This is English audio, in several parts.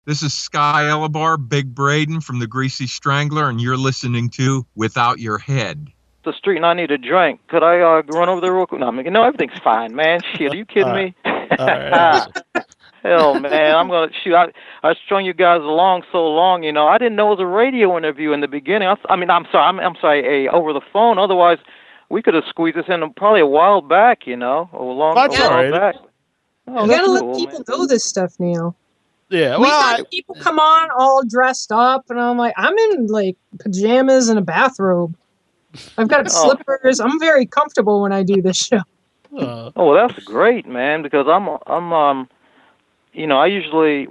This is Sky Elobar, Big Brayden from the Greasy Strangler, and you're listening to Without Your Head. The street and I need a drink. Could I run over there real quick? No, no, everything's fine, man. Shit, are you kidding me? Hell, man, I'm gonna shoot. I strung you guys along so long, you know. I didn't know it was a radio interview in the beginning. I'm sorry, over the phone. Otherwise, we could have squeezed this in probably a while back, you know, a while back. Oh, you gotta let people know this stuff, Neil. Yeah, we've had people come on all dressed up, and I'm like, I'm in like pajamas and a bathrobe. I've got slippers. I'm very comfortable when I do this show. Oh, well, that's great, man. Because I'm you know, I usually,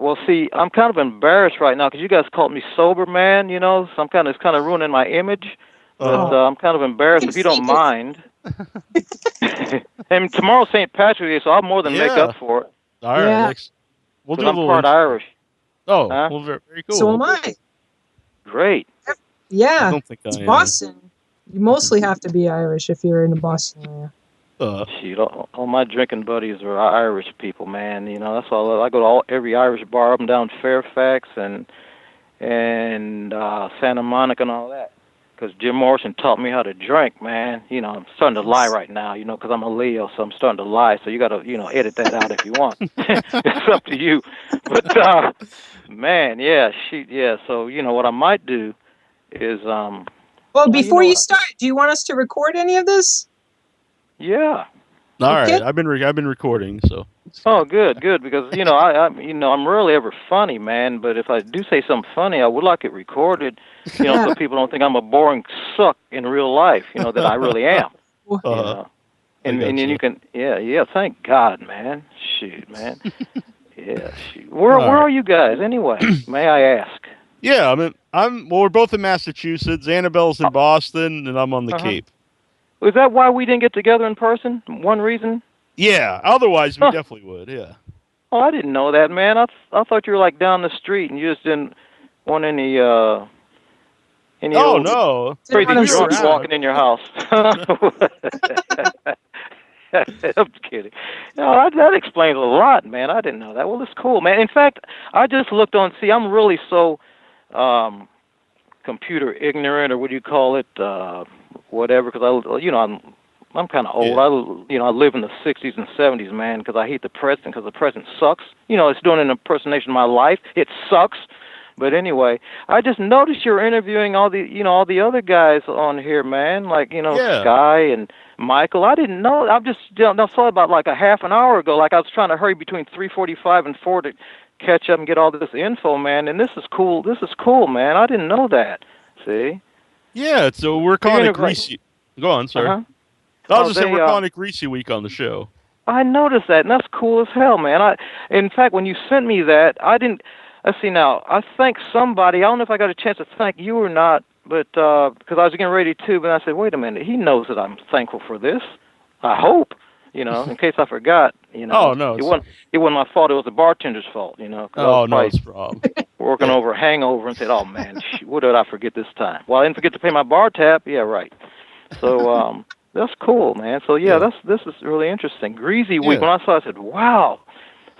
I'm kind of embarrassed right now because you guys called me sober, man. You know, so it's kind of ruining my image. But I'm kind of embarrassed if you don't mind. And tomorrow's St. Patrick's Day, so I'll more than make up for it. All right, we'll do I'm part Irish. Oh, well, very cool. So am I. Great. Yeah, I don't think it's Boston. You mostly have to be Irish if you're in the Boston area. Shoot, all my drinking buddies are Irish people, man. You know, that's all. I go to every Irish bar up and down Fairfax and Santa Monica and all that. Because Jim Morrison taught me how to drink, man. You know, I'm starting to lie right now, you know, because I'm a Leo, so I'm starting to lie. So you got to, you know, edit that out if you want. It's up to you. But, man, yeah. So, you know, what I might do is... well, before you start, do you want us to record any of this? Yeah. All right. I've been recording, so... Oh, good, because, you know, I'm rarely ever funny, man, but if I do say something funny, I would like it recorded, you know, so people don't think I'm a boring suck in real life, you know, that I really am. You know? And then you can, thank God, man. Shoot, man. Yeah, shoot. Where are you guys, anyway? May I ask? Yeah, we're both in Massachusetts. Annabelle's in Boston, and I'm on the Cape. Is that why we didn't get together in person? One reason? Yeah, otherwise we definitely would, yeah. Oh, I didn't know that, man. I thought you were like down the street and you just didn't want any no. Crazy drunks walking in your house. I'm kidding. No, that explains a lot, man. I didn't know that. Well, it's cool, man. In fact, I just looked on, I'm really so computer ignorant, or what do you call it, whatever, because I'm kind of old. Yeah. I live in the 60s and 70s, man, because I hate the present, because the present sucks. You know, it's doing an impersonation of my life. It sucks. But anyway, I just noticed you're interviewing all the other guys on here, man, like, you know, Sky and Michael. I didn't know. I just saw it about like a half an hour ago. Like I was trying to hurry between 3:45 and 4 to catch up and get all this info, man. And this is cool. This is cool, man. I didn't know that. See? Yeah, so we're calling it Greasy. Go on, sir. I was just saying we're calling it Greasy Week on the show. I noticed that, and that's cool as hell, man. In fact, when you sent me that, I didn't... Let's see now. I thanked somebody. I don't know if I got a chance to thank you or not, but because I was getting ready to, but I said, wait a minute. He knows that I'm thankful for this. I hope, you know, in case I forgot, you know. Oh, no. It wasn't my fault. It was the bartender's fault, you know. Oh, no, it's a problem. Working over a hangover and said, oh, man, what did I forget this time? Well, I didn't forget to pay my bar tab. Yeah, right. So that's cool, man. So, this is really interesting. Greasy Week. When I saw it, I said, wow.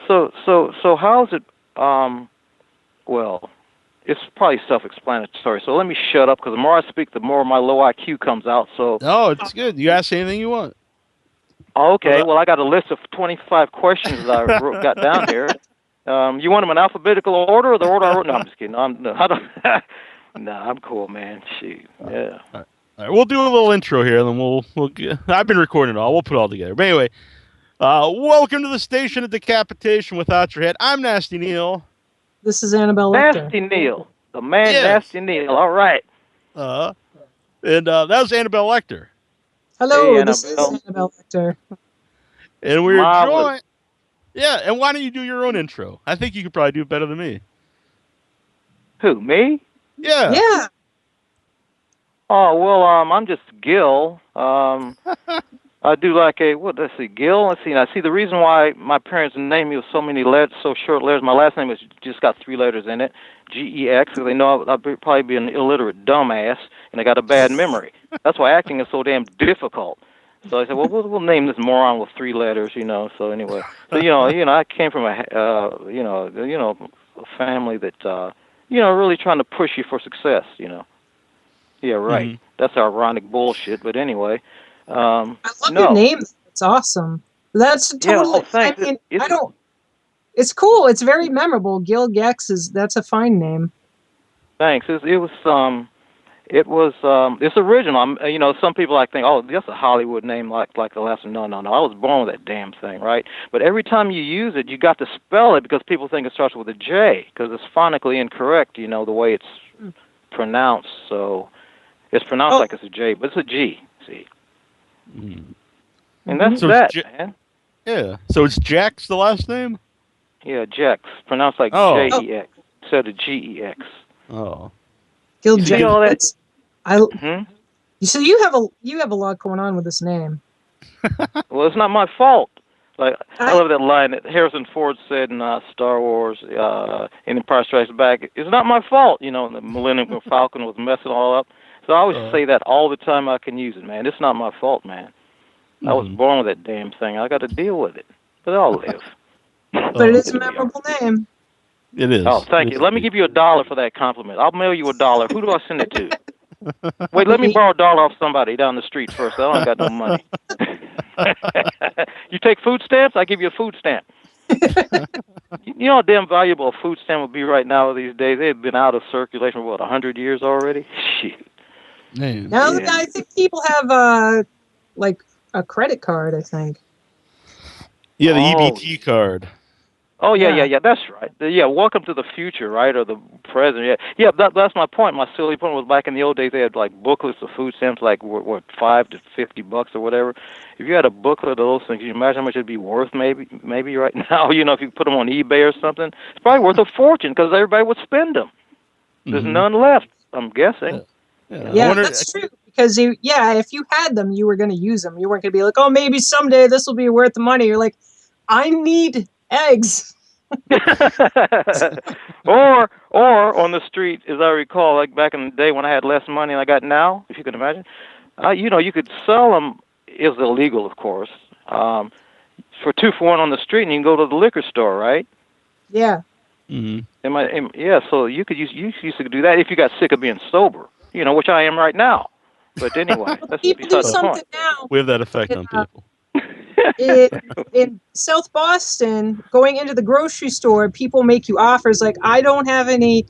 So how's it... Well, it's probably self-explanatory, so let me shut up, because the more I speak, the more my low IQ comes out. So no, it's good. You ask anything you want. Okay, well, I got a list of 25 questions that I got down here. You want them in alphabetical order, or the order I wrote? No, I'm just kidding. I'm cool, man. Shoot, yeah. All right, we'll do a little intro here, and then we'll I've been recording it all. We'll put it all together. But anyway, welcome to the station of decapitation without your head. I'm Nasty Neal. This is Annabelle Lecter. Nasty Neal. The man Nasty Neal. All right. And that was Annabelle Lecter. Hello, this is Annabelle Lecter. And we're joined... Yeah, and why don't you do your own intro? I think you could probably do it better than me. Who, me? Yeah. Yeah. Oh, well, I'm just Gil. I do like Gil. Let's see. I see the reason why my parents named me with so many letters, so short letters. My last name has just got 3 letters in it, Gex, because they know I'll probably be an illiterate dumbass, and I got a bad memory. That's why acting is so damn difficult. So I said, well, we'll name this moron with 3 letters, you know. So anyway, so you know, I came from a family that really trying to push you for success. Yeah, right. Mhm. That's ironic bullshit. But anyway, I love no. your name. It's awesome. That's Yeah. totally. Oh, thanks. I mean, I don't. It's cool. It's very memorable. Gil Gex that's a fine name. Thanks. It's original. Some people think, oh, that's a Hollywood name like the last one. No. I was born with that damn thing, right? But every time you use it, you got to spell it because people think it starts with a J because it's phonetically incorrect. The way it's pronounced. So it's pronounced like it's a J, but it's a G. See, and that's So that, man. Yeah. So it's Jack's the last name? Yeah, Gex, pronounced like Jex instead of Gex. Oh. Gil You see all that? So you have a lot going on with this name. Well, it's not my fault. Like I love that line that Harrison Ford said in Star Wars, in Empire Strikes Back. It's not my fault, the Millennium Falcon was messing all up. So I always say that all the time I can use it, man. It's not my fault, man. I was born with that damn thing. I got to deal with it, but I'll live. But it is a memorable name. It is. Oh, thank you. Let me give you $1 for that compliment. I'll mail you $1. Who do I send it to? Wait, let me borrow $1 off somebody down the street first. I don't got no money. You take food stamps? I give you a food stamp. You know how damn valuable a food stamp would be right now these days? They've been out of circulation for 100 years already? Shit. Man. Now I think people have like a credit card, I think. Yeah, the EBT card. Oh, yeah, that's right. Yeah, welcome to the future, right, or the present. Yeah, that's my point. My silly point was back in the old days, they had, like, booklets of food stamps, like, what, $5 to $50 or whatever. If you had a booklet of those things, can you imagine how much it'd be worth maybe right now? If you put them on eBay or something? It's probably worth a fortune because everybody would spend them. There's none left, I'm guessing. Yeah, that's true. Because, if you had them, you were going to use them. You weren't going to be like, oh, maybe someday this will be worth the money. You're like, I need eggs. or on the street, as I recall, like back in the day when I had less money than I got now, if you can imagine, you could sell them. It's illegal, of course, for 2 for $1 on the street, and you can go to the liquor store, right? Yeah. Mm-hmm. So you used to do that if you got sick of being sober, which I am right now. But anyway, that's people do something now. We have that effect on people. In South Boston, going into the grocery store, people make you offers like, I don't have any,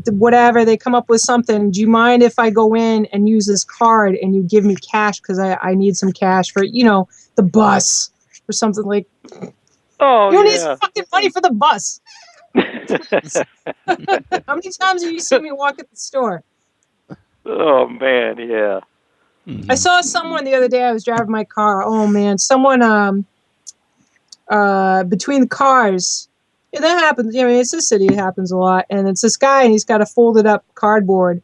whatever. They come up with something. Do you mind if I go in and use this card and you give me cash because I need some cash for, the bus or something like. Oh, you don't need some fucking money for the bus. How many times have you seen me walk at the store? Oh, man, yeah. I saw someone the other day. I was driving my car. Oh man, someone between the cars. Yeah, that happens. It's a city. It happens a lot. And it's this guy, and he's got a folded up cardboard,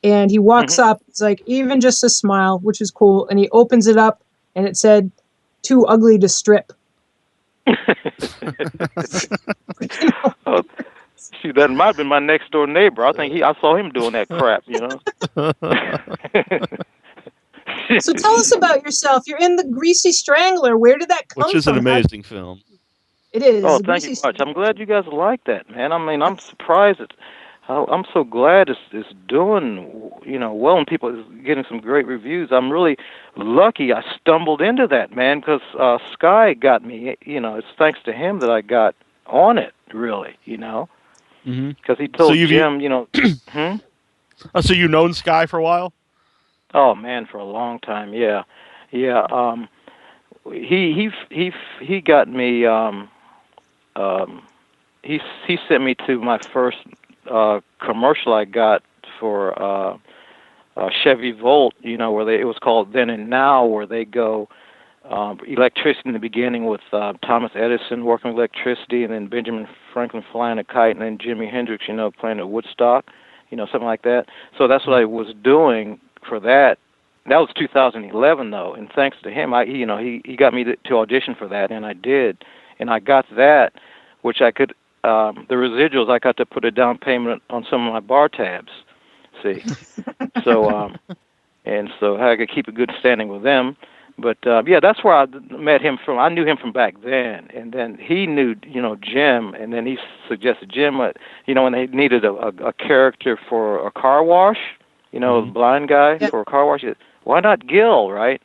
and he walks up. It's like even just a smile, which is cool. And he opens it up, and it said, "Too ugly to strip." Shoot, that might have been my next door neighbor. I think I saw him doing that crap. So tell us about yourself. You're in the Greasy Strangler. Where did that come from? Which is an amazing film. It is. Oh, thank you much. I'm glad you guys like that, man. I mean, I'm surprised I'm so glad it's doing, well, and people is getting some great reviews. I'm really lucky I stumbled into that, man, because Sky got me. It's thanks to him that I got on it, really, Because he told Jim, So you've known Sky for a while? Oh man, for a long time, yeah. He got me. He sent me to my first commercial I got for Chevy Volt. Where it was called Then and Now, where they go electricity in the beginning with Thomas Edison working with electricity, and then Benjamin Franklin flying a kite, and then Jimi Hendrix, playing at Woodstock, something like that. So that's what I was doing for that. That was 2011 though, and thanks to him, he got me to audition for that, and I did, and I got that, which I could the residuals I got to put a down payment on some of my bar tabs. See, so I could keep a good standing with them. But yeah, that's where I met him from. I knew him from back then, and then he knew, Jim, and then he suggested Jim, when they needed a character for a car wash, a blind guy for a car wash. He said, why not Gil, right?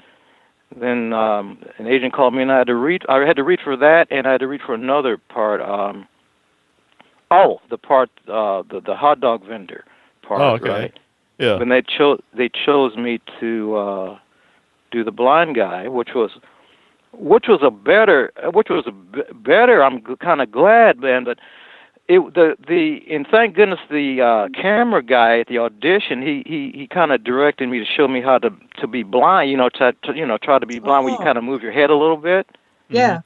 Then an agent called me, and I had to read. I had to read for that, and I had to read for another part. The part, the hot dog vendor part, right? Yeah. When they chose me to do the blind guy, which was better. I'm kind of glad, man. But and thank goodness the camera guy at the audition, he kind of directed me to show me how to be blind. Try to be blind where you kind of move your head a little bit. Yeah.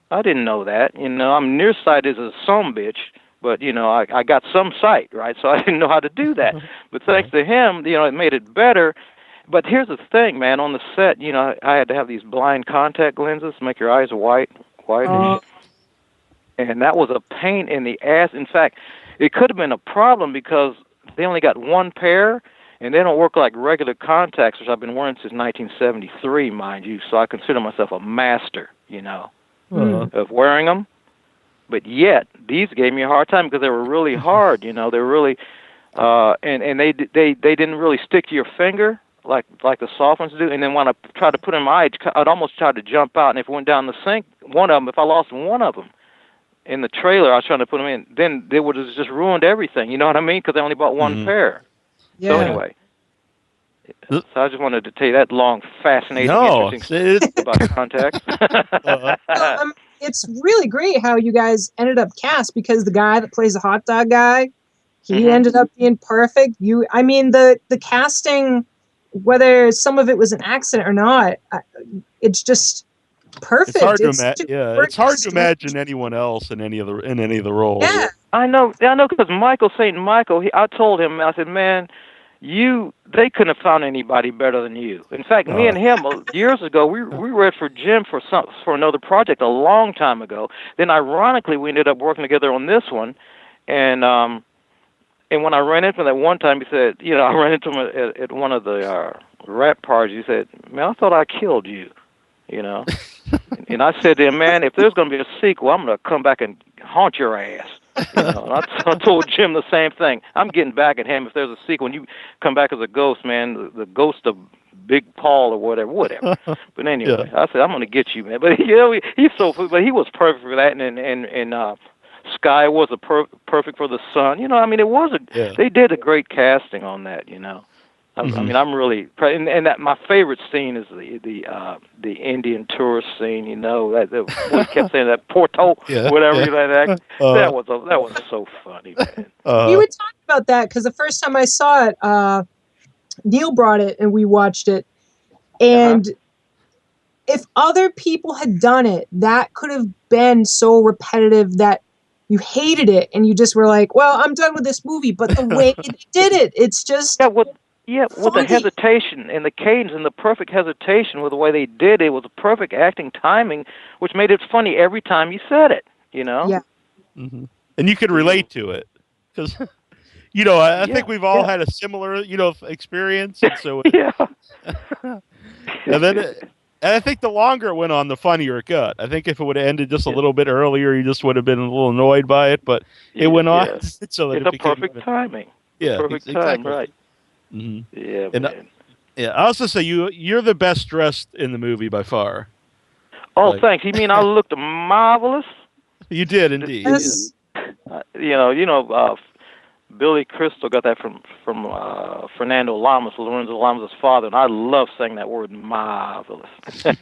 I didn't know that. I'm nearsighted as a sumbitch, but I got some sight, right? So I didn't know how to do that. But thanks to him, it made it better. But here's the thing, man. On the set, I had to have these blind contact lenses to make your eyes whitish. And that was a pain in the ass. In fact, it could have been a problem because they only got one pair, and they don't work like regular contacts, which I've been wearing since 1973, mind you. So I consider myself a master, of wearing them. But yet, these gave me a hard time because they were really hard. They were really, and they didn't really stick to your finger like the soft ones do. And then when I tried to put them in my eye, I'd almost try to jump out. And if it went down the sink, if I lost one of them in the trailer, I was trying to put them in, then they would have just ruined everything. You know what I mean? Because I only bought one pair. Yeah. So anyway. So I just wanted to tell you that long, fascinating, interesting about contacts. It's really great how you guys ended up cast, because the guy that plays the hot dog guy, he ended up being perfect. The casting, whether some of it was an accident or not, it's just perfect. It's hard to imagine anyone else in any of the roles. Yeah, I know, because St. Michael, I told him, I said, man, they couldn't have found anybody better than you. In fact, me and him years ago, we read for Jim for another project a long time ago. Then, ironically, we ended up working together on this one, and when I ran into him that one time, he said, I ran into him at one of the rap parties. He said, man, I thought I killed you, And I said to him, man, if there's going to be a sequel, I'm going to come back and haunt your ass. And I told Jim the same thing. I'm getting back at him if there's a sequel and you come back as a ghost, man, the ghost of Big Paul or whatever. But anyway, I said, I'm going to get you, man. But he's but he was perfect for that, and Sky was perfect for the sun. It was they did a great casting on that. I'm really, and that my favorite scene is the Indian tourist scene. We kept saying that Porto, whatever that was so funny, man. We were talking about that because the first time I saw it, Neal brought it and we watched it, and if other people had done it, that could have been so repetitive that you hated it and you just were like, well, I'm done with this movie. But the way they did it, it's just with the hesitation and the cadence and the perfect hesitation with the way they did it, with the perfect acting timing, which made it funny every time you said it, Yeah. Mm-hmm. And you could relate to it because, I think we've all had a similar, experience. And so, and then, and I think the longer it went on, the funnier it got. I think if it would have ended just a little bit earlier, you just would have been a little annoyed by it, but it went on. So that it's a perfect timing. Yeah. Perfect time, exactly. right. Mm-hmm. Yeah, and man. I also say you're the best dressed in the movie by far. Oh, thanks. You mean I looked marvelous? You did indeed. Yes. Billy Crystal got that from Fernando Lamas, Lorenzo Lamas' father, and I love saying that word, marvelous. It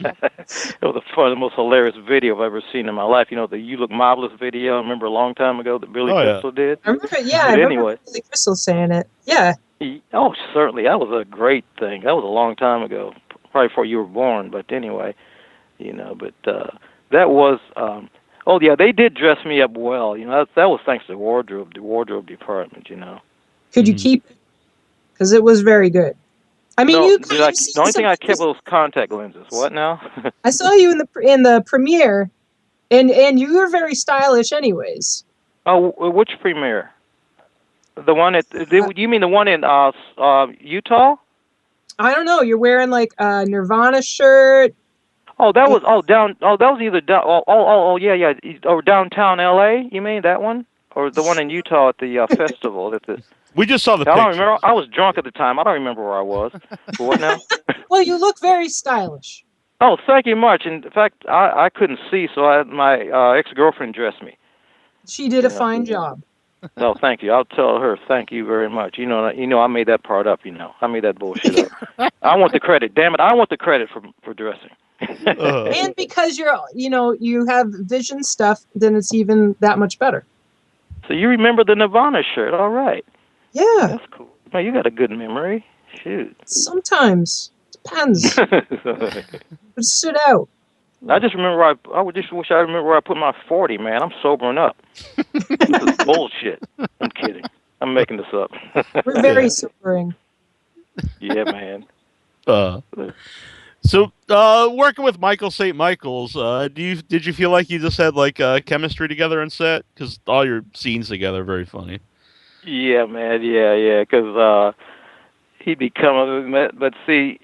was the most hilarious video I've ever seen in my life. The "You Look Marvelous" video. I remember a long time ago that Billy Crystal did. I remember Billy Crystal saying it. Yeah. Certainly. That was a great thing. That was a long time ago, probably before you were born. But anyway, but that was. They did dress me up well. That was thanks to the wardrobe department. Could you keep it? Because it was very good. I mean, the only thing I kept was contact lenses. What now? I saw you in the premiere, and you were very stylish, anyways. Oh, which premiere? The one you mean the one in Utah? I don't know. You're wearing like a Nirvana shirt, Oh, that was that was either down. Yeah. Or downtown L.A. You mean that one, or the one in Utah at the festival? We just saw the I pictures. don't remember. I was drunk at the time. I don't remember where I was. But what now? Well, you look very stylish. Oh, thank you much. In fact, I couldn't see, so my ex-girlfriend dressed me. She did a fine job. No, thank you. I'll tell her thank you very much. You know, I made that part up. I made that bullshit up. I want the credit. Damn it, I want the credit for dressing. And because you have vision stuff, then it's even that much better. So you remember the Nirvana shirt? All right. Yeah. That's cool. No, you got a good memory. Shoot. Sometimes. Depends. But it stood out. I just remember I would just wish I remember where I put my 40, man. I'm sobering up. This is bullshit. I'm kidding. I'm making this up. We're very sobering. Yeah, man. So, working with Michael St. Michael's, did you feel like you just had like chemistry together on set? Because all your scenes together are very funny. Yeah, man. Yeah. Because he'd be coming, but see,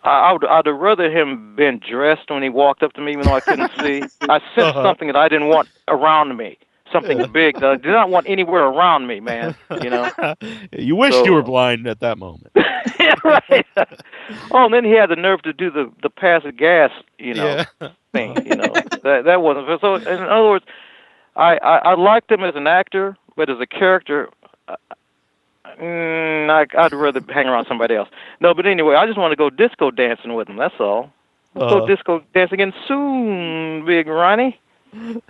I'd have rather him been dressed when he walked up to me, even though I couldn't see. I sensed something that I didn't want around me. Something big that I did not want anywhere around me, man. You wished you were blind at that moment. Yeah, right. Oh, and then he had the nerve to do the pass of gas, thing. That wasn't so. In other words, I liked him as an actor, but as a character, I'd rather hang around somebody else. No, but anyway, I just want to go disco dancing with him. That's all. Let's go disco dancing again soon, Big Ronnie. You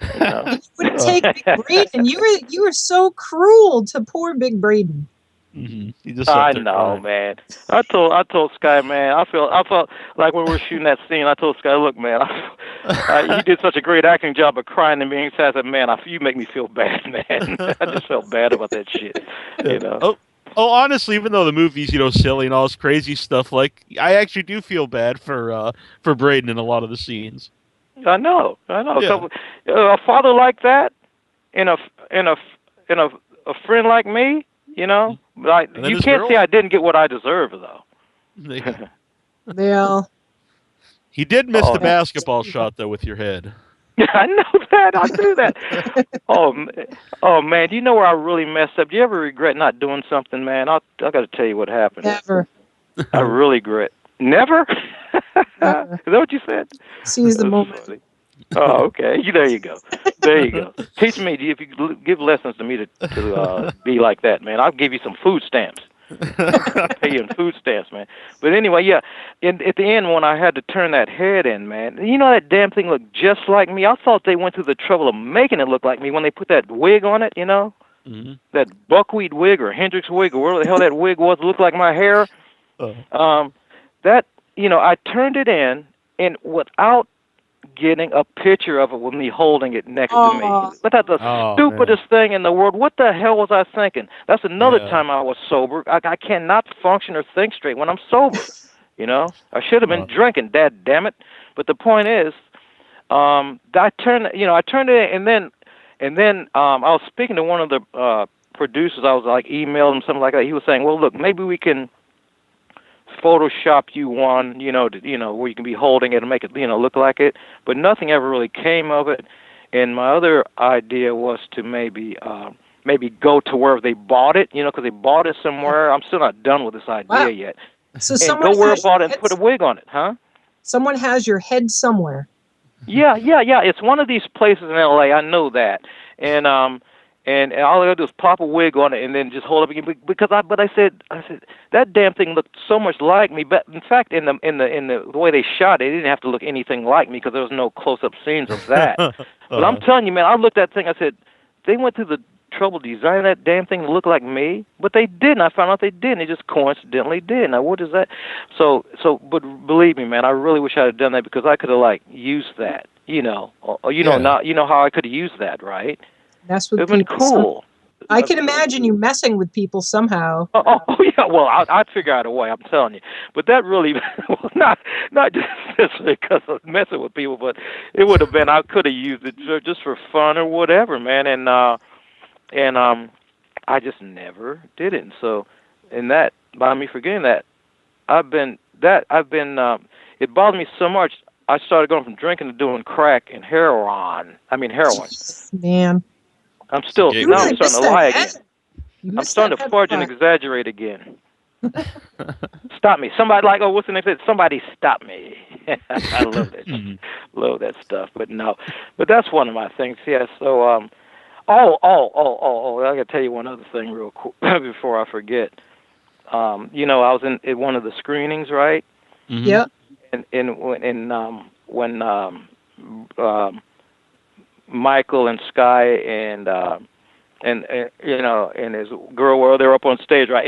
wouldn't take Big Brayden. You were so cruel to poor Big Brayden. Mm-hmm. I know, man. I told Sky, man. I felt like when we were shooting that scene. I told Sky, look, man, you did such a great acting job of crying and being sad. I said, man, you make me feel bad, man. I just felt bad about that shit. Oh, honestly, even though the movie's silly and all this crazy stuff, like I actually do feel bad for Brayden in a lot of the scenes. I know. Yeah. So, a father like that, and a friend like me, like you can't say I didn't get what I deserve, though. Yeah. He did miss the basketball shot though with your head. I know that. I do that. Oh man, do you know where I really messed up? Do you ever regret not doing something, man? I got to tell you what happened. Never. I really regret. Never? Never. Is that what you said? Seize the moment. Funny. Oh, okay. There you go. There you go. Teach me. If you give lessons to me to be like that, man, I'll give you some food stamps. Pay you in food stamps, man. But anyway, yeah. At the end, when I had to turn that head in, man, that damn thing looked just like me. I thought they went through the trouble of making it look like me when they put that wig on it. Mm-hmm. That buckwheat wig or Hendrix wig or whatever the hell that wig was, looked like my hair. I turned it in, and without getting a picture of it with me holding it next to me. But that's the stupidest thing in the world. What the hell was I thinking? That's another time I was sober. I cannot function or think straight when I'm sober. I should have been drinking, dad damn it. But the point is, I turned it in, and then I was speaking to one of the producers. I was like emailing him something like that. He was saying, well, look, maybe we can Photoshop you one, where you can be holding it and make it, look like it. But nothing ever really came of it. And my other idea was to maybe go to where they bought it, because they bought it somewhere. I'm still not done with this idea yet. So and go where they bought it and put a wig on it, huh? Someone has your head somewhere. Yeah. It's one of these places in L.A. I know that. And all I gotta do is pop a wig on it and then just hold it up again. Because I said that damn thing looked so much like me. But in fact, in the way they shot it, it didn't have to look anything like me because there was no close-up scenes of that. But I'm telling you, man, I looked at that thing. I said they went through the trouble designing that damn thing to look like me, but they didn't. I found out they didn't. They just coincidentally did. Now what is that? But believe me, man, I really wish I had done that because I could have used that. Now how I could have used that, right? That's what it'd been cool. I can imagine you messing with people somehow. Oh yeah, well I'd figure out a way. I'm telling you, but that really not just because of messing with people, but it would have been I could have used it just for fun or whatever, man. And I just never did it. And so, by me forgetting that, it bothered me so much. I started going from drinking to doing crack and heroin. Man. I'm still You now. really I'm starting missed to lie that, again. You I'm missed starting that to fudge and part. exaggerate again. Stop me! Somebody like, oh, what's the name? Somebody stop me! I love that. Love that stuff. But no, but that's one of my things. Yeah. So I gotta tell you one other thing real quick before I forget. I was in one of the screenings, right? Mm-hmm. Yep. When Michael and Sky and his girl were they're up on stage, right?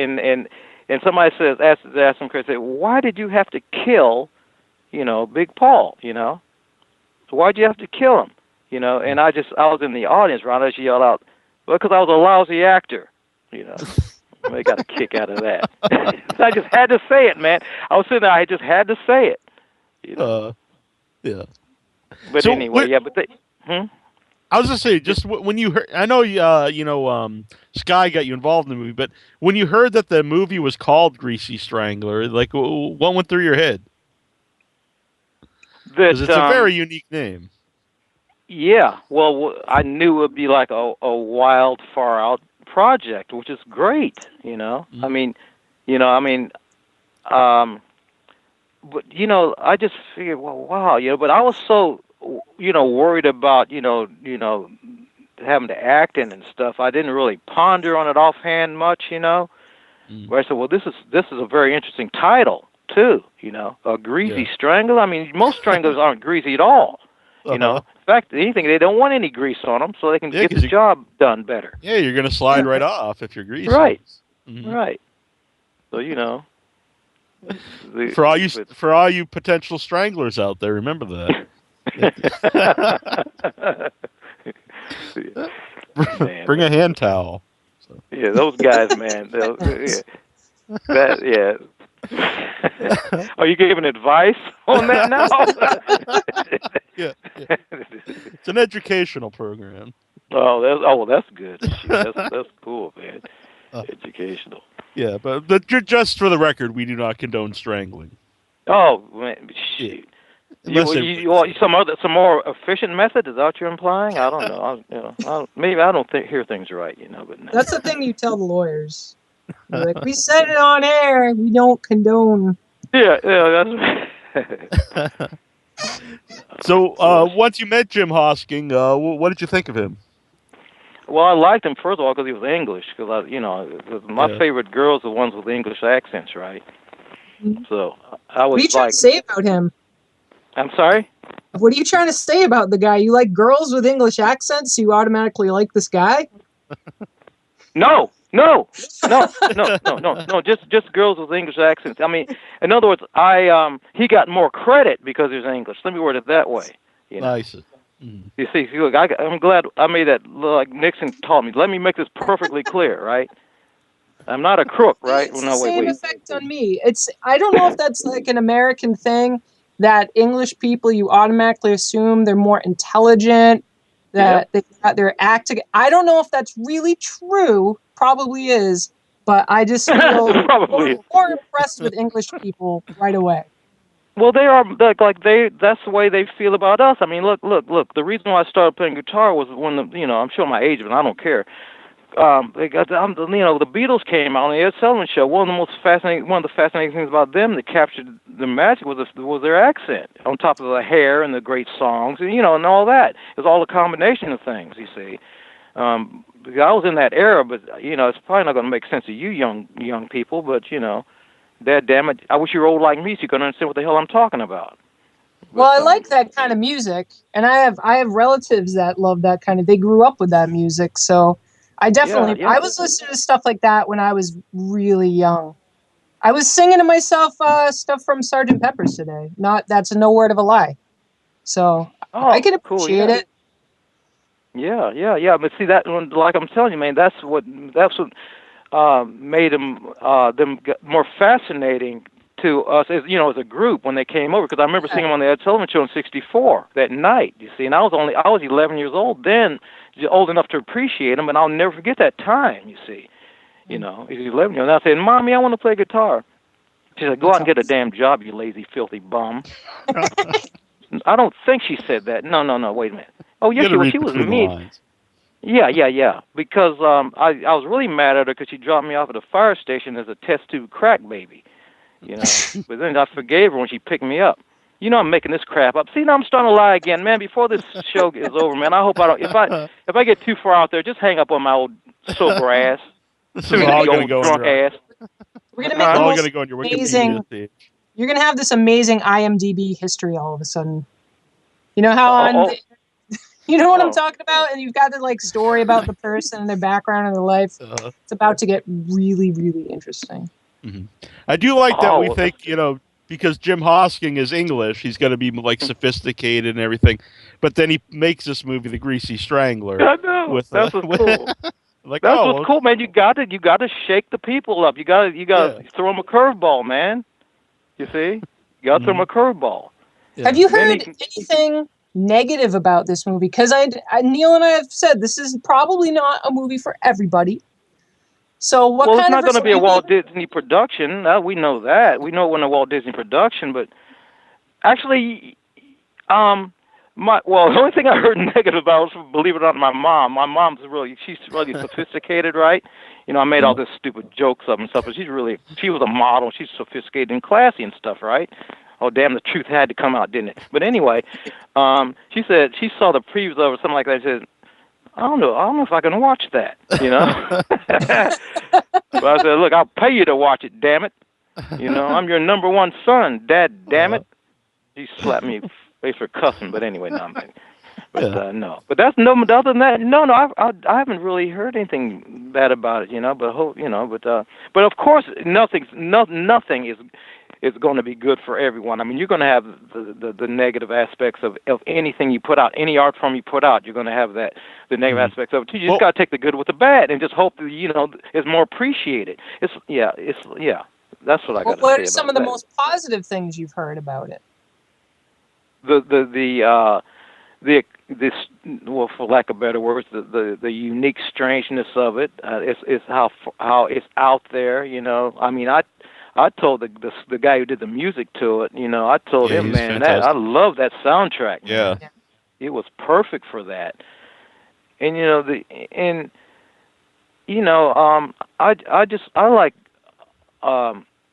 And somebody asked him, Chris, why did you have to kill, Big Paul? Why'd you have to kill him? And I was in the audience, right? I just yelled out, well, because I was a lousy actor, They got a kick out of that. I just had to say it, man. I was sitting there, I just had to say it. Yeah. But So anyway, yeah, but I was just saying, just when you heard, I know, Sky got you involved in the movie, but when you heard that the movie was called Greasy Strangler, like, what went through your head? Because it's a very unique name. Yeah, well, I knew it would be like a wild, far out project, which is great. Mm-hmm. But I just figured, well, wow, but I was so, worried about, having to act in and stuff. I didn't really ponder on it offhand much, Mm-hmm. Where I said, well, this is a very interesting title too, a greasy strangler. I mean, most stranglers aren't greasy at all. In fact, anything, they don't want any grease on them, so they can get the job done better. Yeah, you're going to slide right off if you're greasy. Right. Mm-hmm. Right. So for all you potential stranglers out there, remember that. Bring a hand towel. So. Yeah, those guys, man. Are you giving advice on that now? Yeah. It's an educational program. That's good. That's cool, man. Educational. Yeah, but just for the record, we do not condone strangling. Oh man, shoot. Yeah. You want some more efficient method? Is that what you're implying? I don't know. Maybe I don't hear things right, But no. That's the thing you tell the lawyers. You're like, we said it on air. We don't condone. Yeah, that's right. So once you met Jim Hosking, what did you think of him? Well, I liked him first of all because he was English. Because my favorite girls are the ones with English accents, right? Mm-hmm. So I was. What are you trying to say about him? I'm sorry? What are you trying to say about the guy? You like girls with English accents, so you automatically like this guy? No. Just girls with English accents. I mean, in other words, he got more credit because he was English. Let me word it that way. Nice. Mm-hmm. You see, look, I'm glad I made that, like Nixon taught me. Let me make this perfectly clear, right? I'm not a crook, right? It's the same effect on me. I don't know if that's like an American thing, that English people, you automatically assume they're more intelligent, that they got their act together. I don't know if that's really true. Probably is, but I just feel more impressed with English people right away. Well, they are that's the way they feel about us. I mean, look. The reason why I started playing guitar was when I'm showing my age, but I don't care. The Beatles came out on the Ed Sullivan Show. One of the fascinating things about them that captured the magic was their accent, on top of the hair and the great songs, and all that. It was all a combination of things. You see, I was in that era, but it's probably not going to make sense to you young people. But Dad damn it, I wish you were old like me so you could understand what the hell I'm talking about. Well, I like that kind of music, and I have relatives that love that kind of. They grew up with that music, so. I definitely, I was listening to stuff like that when I was really young. I was singing to myself stuff from Sgt. Pepper's today. That's no word of a lie. So I can appreciate it. Yeah. But see that, like I'm telling you, man, that's what made them more fascinating to us as a group when they came over. Because I remember seeing them on the Ed Sullivan Show in '64 that night. You see, and I was 11 years old then. Old enough to appreciate him, and I'll never forget that time, you see. He's 11 years old. And I said, Mommy, I want to play guitar. She said, go out and get a damn job, you lazy, filthy bum. I don't think she said that. No. Wait a minute. Oh, yes, she was mean. Yeah. Because I was really mad at her because she dropped me off at a fire station as a test tube crack baby. But then I forgave her when she picked me up. I'm making this crap up. See, now I'm starting to lie again, man. Before this show is over, man, I hope I don't. If I get too far out there, just hang up on my old sober ass. This is all going to go drunk ass. We're gonna make all going to go on your amazing. Wikipedia page. You're gonna have this amazing IMDb history all of a sudden. You know how you know what I'm talking about, and you've got the story about the person and their background and their life. It's about to get really, really interesting. Mm-hmm. I do like that we think because Jim Hosking is English, he's going to be sophisticated and everything. But then he makes this movie, The Greasy Strangler. I know. That's what's cool. That's what's cool, man. You got to shake the people up. You got to throw them a curveball, man. You see, you got to throw them a curveball. Yeah. Have you heard anything negative about this movie? Because Neil and I have said this is probably not a movie for everybody. So what kind of... Well, it's not going to be a Walt Disney production. We know that. We know it wasn't a Walt Disney production, but actually, the only thing I heard negative about was, believe it or not, my mom. My mom's she's really sophisticated, right? I made all this stupid jokes up and stuff, but she was a model. She's sophisticated and classy and stuff, right? Oh, damn, the truth had to come out, didn't it? But anyway, she said she saw the previews of it or something like that. She said, I don't know if I can watch that, But I said, look, I'll pay you to watch it, damn it. I'm your number one son, Dad, damn it. He slapped me face for cussing, but anyway, no. No. But that's other than that, no, I haven't really heard anything bad about it, but of course, nothing is going to be good for everyone. I mean, you're going to have the negative aspects of anything you put out, any art form you put out. You're going to have the negative aspects of it too. You just got to take the good with the bad and just hope that it's more appreciated. That's what I got to say. What are some of the most positive things you've heard about it? For lack of better words, the unique strangeness of it. It's how it's out there. I mean, I told the guy who did the music to it, I told him, man, I love that soundtrack. Yeah. It was perfect for that. And I like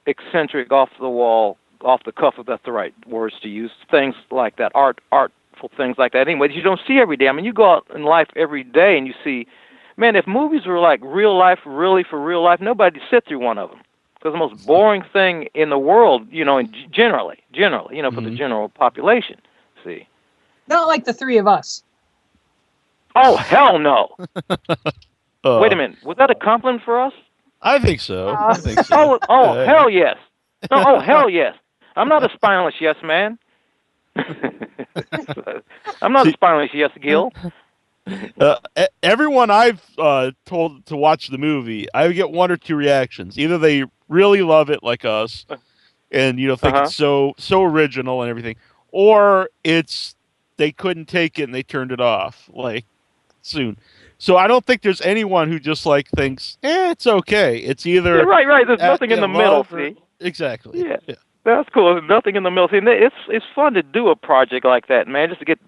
eccentric, off the wall, off the cuff, if that's the right words to use, things like that, artful things like that. Anyway, you don't see every day. I mean, you go out in life every day and you see, man, if movies were like real life, really for real life, nobody'd sit through one of them. Because the most boring thing in the world, generally, for the general population. See, not like the three of us. Oh hell no! Wait a minute, was that a compliment for us? I think so. Oh hell yes! No, hell yes! I'm not a spineless yes man. I'm not a spineless yes, Gil. Everyone I've told to watch the movie, I get one or two reactions. Either they really love it like us, and think it's so original and everything, or it's they couldn't take it and they turned it off soon. So I don't think there's anyone who just thinks, it's okay. It's either right. There's nothing in the middle. See, exactly. Yeah. That's cool. There's nothing in the middle. See, it's fun to do a project like that, man. Just to get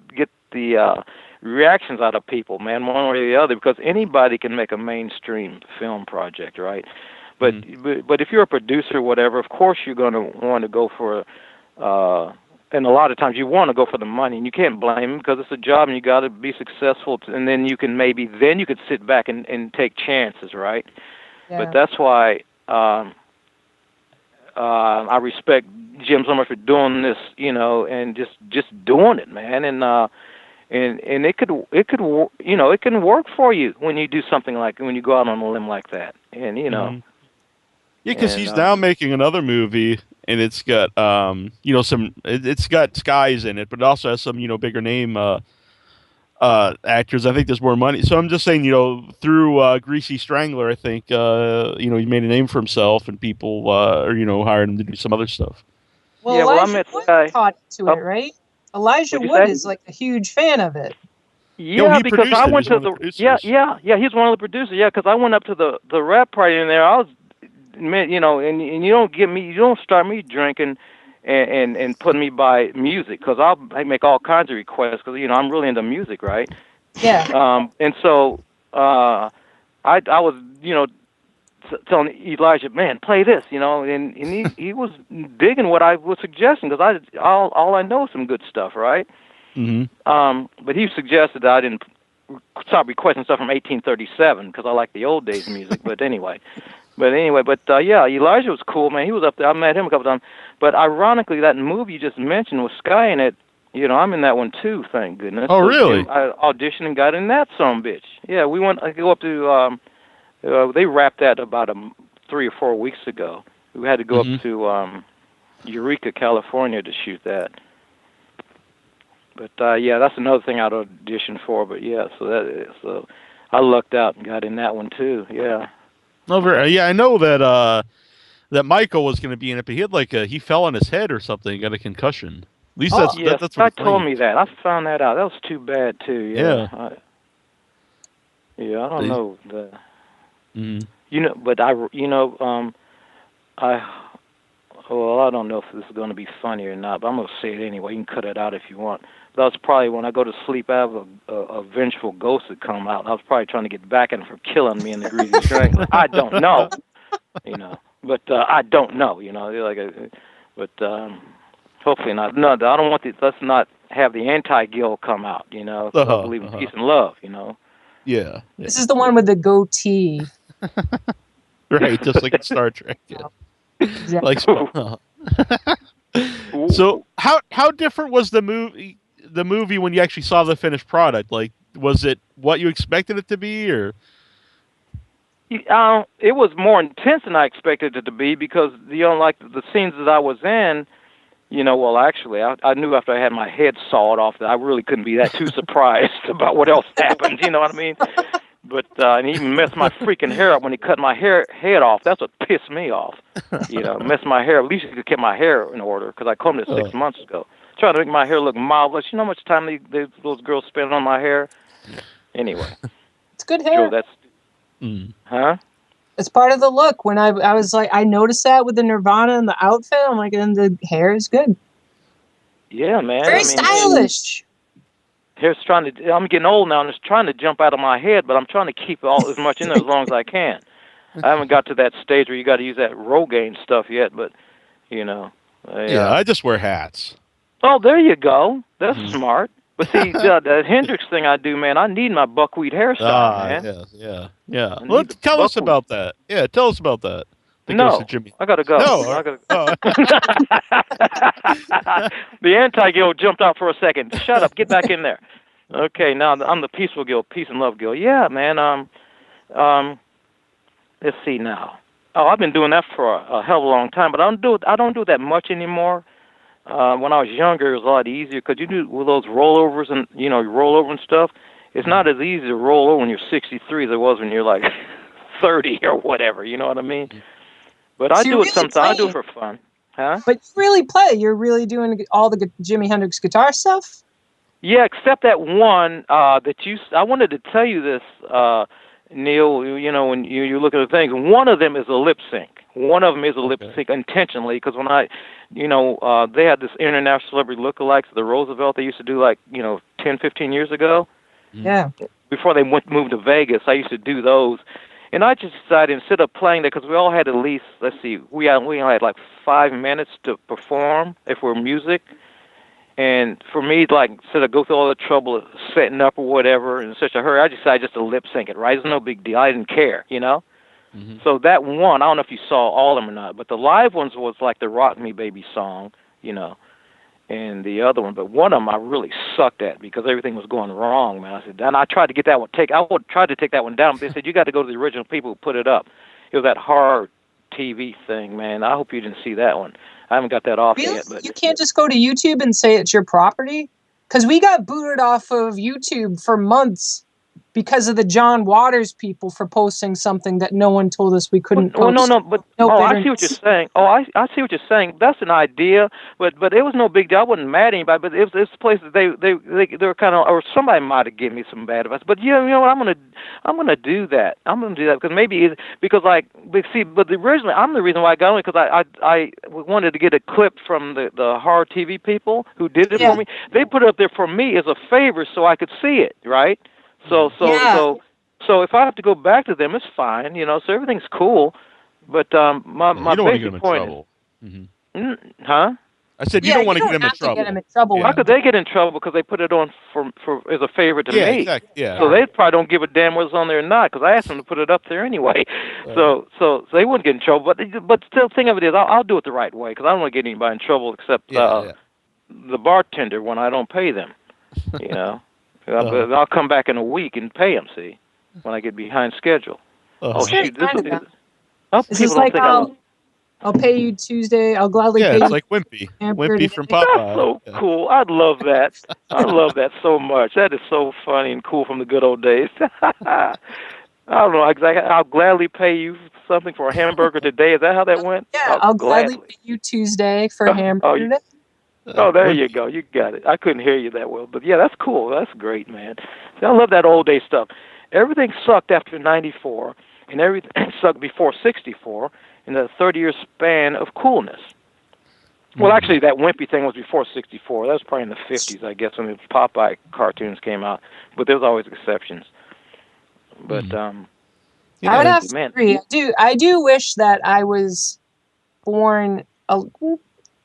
the reactions out of people, man, one way or the other, because anybody can make a mainstream film project, right? But if you're a producer or whatever, of course you're going to want to go for, and a lot of times you want to go for the money, and you can't blame them because it's a job and you got to be successful, and then you can sit back and take chances, right? Yeah. But that's why I respect Jim so much for doing this, and just doing it, man, and it can work for you when you do something when you go out on a limb like that, and Yeah, because he's now making another movie, and it's got it's got skies in it, but it also has some bigger name actors. I think there's more money. So I'm just saying, through Greasy Strangler, I think he made a name for himself, and people hired him to do some other stuff. Well, Elijah Wood caught to it, right? Elijah Wood is a huge fan of it. Yeah, because I went to he's one of the producers. Yeah, because I went up to the rap party in there. I was, and you don't start me drinking and putting me by music, because I make all kinds of requests, because I'm really into music, right? Yeah. And so I was telling Elijah, man, play this, and he was digging what I was suggesting, because all I know is some good stuff, right? But he suggested that I didn't stop requesting stuff from 1837, because I like the old days music. But anyway, yeah, Elijah was cool, man. He was up there. I met him a couple times. But ironically, that movie you just mentioned with Sky in it, I'm in that one too, thank goodness. Oh, really? I auditioned and got in that son-bitch. Yeah, we went. I go up to. They wrapped that about 3 or 4 weeks ago. We had to go up to Eureka, California, to shoot that. But yeah, that's another thing I'd audition for. But yeah, so I lucked out and got in that one too. Yeah. I know that that Michael was going to be in it, but he had he fell on his head or something, got a concussion. At least that's what Scott told me that. I found that out. That was too bad too. Yeah. I don't know the. But I don't know if this is going to be funny or not, but I'm going to say it anyway. You can cut it out if you want. That was probably when I go to sleep, I have a vengeful ghost that come out. I was probably trying to get back at him for killing me in the Greasy Strangler. I don't know, but I don't know, but hopefully not. No, I don't want let's not have the anti-Gil come out, 'cause I believe in peace and love, Yeah. This is the one with the goatee. Right, just like in Star Trek. Yeah. Exactly. So how different was the movie when you actually saw the finished product? Like, was it what you expected it to be, or? It was more intense than I expected it to be, because like the scenes that I was in, well, actually, I knew after I had my head sawed off that I really couldn't be that too surprised about what else happened. You know what I mean? But and he even messed my freaking hair up when he cut my head off. That's what pissed me off. Messed my hair. At least he could get my hair in order, because I combed it 6 months ago. Trying to make my hair look marvelous. You know how much time those girls spend on my hair? Anyway. It's good hair. Joe, huh? It's part of the look. When I was like, I noticed that with the Nirvana and the outfit. I'm like, and the hair is good. Yeah, man. Very stylish. Hair's I'm getting old now, and it's trying to jump out of my head, but I'm trying to keep as much in there as long as I can. I haven't got to that stage where you got to use that Rogaine stuff yet, but, Yeah, I just wear hats. Oh, there you go. That's smart. But see, that Hendrix thing I do, man, I need my buckwheat hairstyle, man. Yeah. Well, tell us about that. Yeah, tell us about that. No, I gotta go. No, I gotta. The anti-Gil jumped out for a second. Shut up. Get back in there. Okay, now I'm the peaceful Gil, peace and love Gil. Yeah, man. Let's see now. Oh, I've been doing that for a hell of a long time, but I don't do that much anymore. When I was younger, it was a lot easier, because you do with those rollovers and you roll over and stuff. It's not as easy to roll over when you're 63 as it was when you're like 30 or whatever. You know what I mean? But I do it sometimes. I do it for fun. Huh? But you really play. You're really doing all the Jimi Hendrix guitar stuff? Yeah, except that one that I wanted to tell you this, Neil, when you look at the things, one of them is a lip sync. One of them is a lip sync intentionally, because when they had this international celebrity lookalikes, the Roosevelt, they used to do 10, 15 years ago. Yeah. Before they moved to Vegas, I used to do those. And I just decided, instead of playing that, because we all had at least, we only had like 5 minutes to perform if we're music. And for me, instead of go through all the trouble of setting up or whatever in such a hurry, I decided just to lip sync it, right? It's no big deal. I didn't care, So that one, I don't know if you saw all of them or not, but the live ones was like the Rock Me Baby song, and the other one. But one of them I really sucked at, because everything was going wrong, man. I said, and I tried to get that one tried to take that one down, but they said, you got to go to the original people who put it up. It was that horror TV thing, man. I hope you didn't see that one. I haven't got that off yet. But you can't just go to YouTube and say it's your property? Because we got booted off of YouTube for months because of the John Waters people for posting something that no one told us we couldn't post. No, but I see what you're saying. I see what you're saying. That's an idea, but it was no big deal. I wasn't mad at anybody, but it's a place that they were kind of, or somebody might have given me some bad advice. But you know what? I'm gonna do that. I'm gonna do that but originally I'm the reason why I got on it, because I wanted to get a clip from the horror TV people who did it for me. They put it up there for me as a favor so I could see it, right? So if I have to go back to them, it's fine, so everything's cool. But my basic point is, huh? I said you don't want to get them in trouble. How could they get in trouble because they put it on for as a favor to me? Exactly. Yeah. So they probably don't give a damn what's on there or not, because I asked them to put it up there anyway. So they wouldn't get in trouble. But still, the thing of it is, I'll do it the right way, because I don't want to get anybody in trouble except the bartender when I don't pay them. I'll come back in a week and pay them, see, when I get behind schedule. Shoot, this is like I'll pay you Tuesday. I'll gladly pay you. Yeah, it's like Wimpy from Popeye. That's so cool. I'd love that. I love that so much. That is so funny and cool from the good old days. I don't know exactly. I'll gladly pay you something for a hamburger today. Is that how that went? Yeah, I'll gladly pay you Tuesday for a hamburger today. Oh, there you go. You got it. I couldn't hear you that well, but yeah, that's cool. That's great, man. See, I love that old day stuff. Everything sucked after '94, and everything sucked before '64, in the 30-year span of coolness. Well, actually, that wimpy thing was before '64. That was probably in the '50s, I guess, when the Popeye cartoons came out. But there's always exceptions. But I would have to agree. I do wish that I was born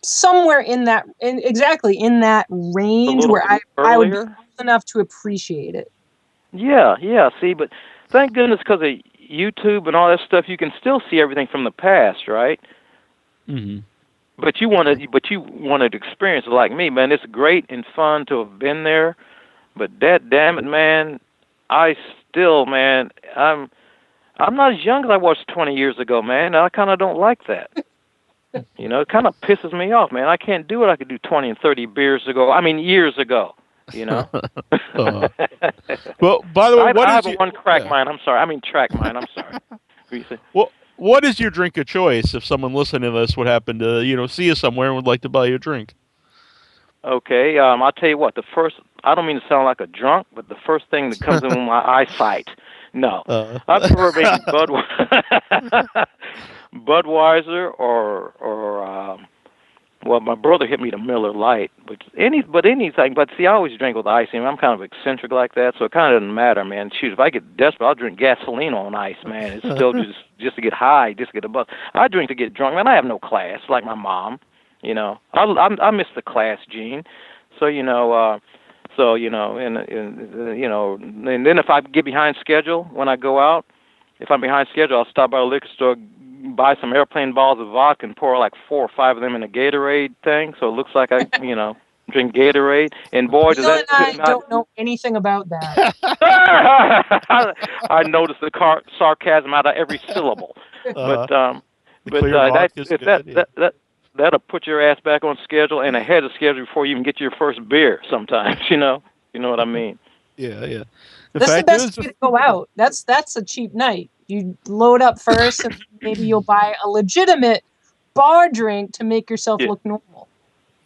somewhere in that range where I would be old enough to appreciate it. Yeah. See, but thank goodness, because of YouTube and all that stuff, you can still see everything from the past, right? Mm-hmm. But you wanted to experience it like me, man. It's great and fun to have been there. But damn it, man, I'm not as young as I was 20 years ago, man. I kind of don't like that. It kind of pisses me off, man. I can't do what I could do 20 and 30 years ago. Well, by the way, I have a one crack mind. I'm sorry. I mean track mind. I'm sorry. Well, what is your drink of choice if someone listening to this would happen to, see you somewhere and would like to buy you a drink? Okay, I'll tell you what. I don't mean to sound like a drunk, but the first thing that comes in my eyesight. No, I prefer maybe Budweiser or well, my brother hit me to Miller Lite, but anything. But see, I always drink with ice. I'm kind of eccentric like that, so it kind of doesn't matter, man. Shoot, if I get desperate, I'll drink gasoline on ice, man. It's still just to get high, just to get a buzz. I drink to get drunk, man. I have no class, like my mom. I miss the class gene. So and then if I get behind schedule when I go out, if I'm behind schedule, I'll stop by the liquor store, buy some airplane balls of vodka, and pour like 4 or 5 of them in a Gatorade thing, so it looks like I, drink Gatorade. And boy, does that! I don't know anything about that. I noticed the sarcasm out of every syllable. That'll put your ass back on schedule and ahead of schedule before you even get your first beer. Sometimes, you know what I mean. Yeah. That's the best way to go out. That's a cheap night. You load up first, and maybe you'll buy a legitimate bar drink to make yourself look normal.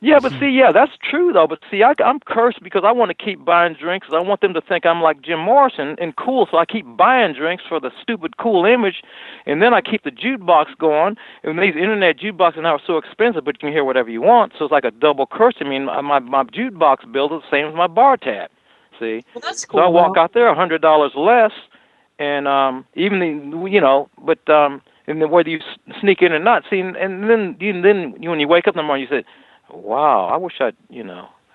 Yeah, but see, that's true, though. But see, I'm cursed because I want to keep buying drinks. I want them to think I'm like Jim Morrison and cool, so I keep buying drinks for the stupid cool image, and then I keep the jukebox going. And these internet jukeboxes now are so expensive, but you can hear whatever you want, so it's like a double curse. I mean, my jukebox bill is the same as my bar tab, see? Well, that's cool. So I walk out there $100 less, and and then whether you sneak in or not, see, and then when you wake up in the morning, you say, wow, I wish I'd,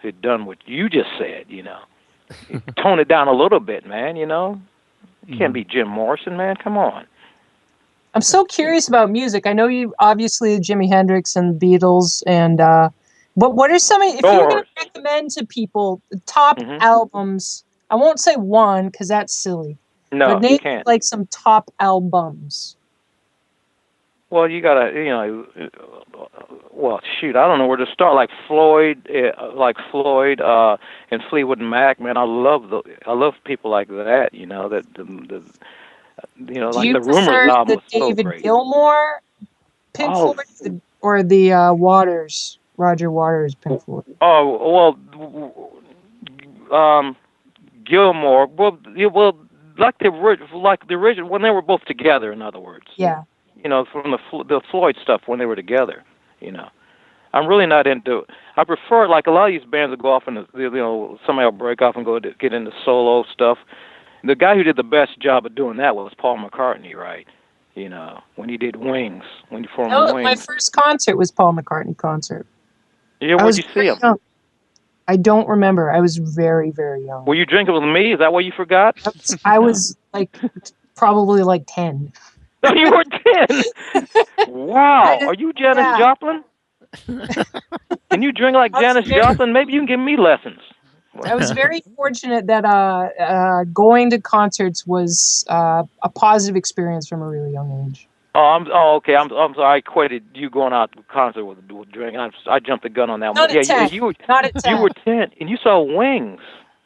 had done what you just said, Tone it down a little bit, man, You can't be Jim Morrison, man. Come on. I'm so curious about music. I know you obviously Jimi Hendrix and Beatles, and but what are some, if you were going to recommend to people top albums, I won't say one because that's silly. No, but name you can't. Like some top albums. Well, you gotta, well, shoot, I don't know where to start. Like Floyd, and Fleetwood Mac, man, I love people like that. That Do like you the Rumors prefer album the was so David great. Gilmour Pink Oh, Floyd or the Roger Waters Pink Floyd? oh, well, Gilmore. Well, like the original when they were both together. In other words, Yeah. From the Floyd stuff when they were together. I'm really not into. I prefer like a lot of these bands will go off and somebody will break off and get into solo stuff. The guy who did the best job of doing that was Paul McCartney, right? When he did Wings, when he formed Wings. My first concert was Paul McCartney concert. Yeah, where'd you see him? Young. I don't remember. I was very, very young. Were you drinking with me? Is that why you forgot? I was probably 10. No, you were 10. Wow. Are you Janis Joplin? Can you drink like Janis Joplin? Maybe you can give me lessons. I was very fortunate that going to concerts was a positive experience from a really young age. Okay. I'm sorry. I equated you going out to a concert with drink. I jumped the gun on that one. Not at 10. Not at 10. You were 10, and you saw Wings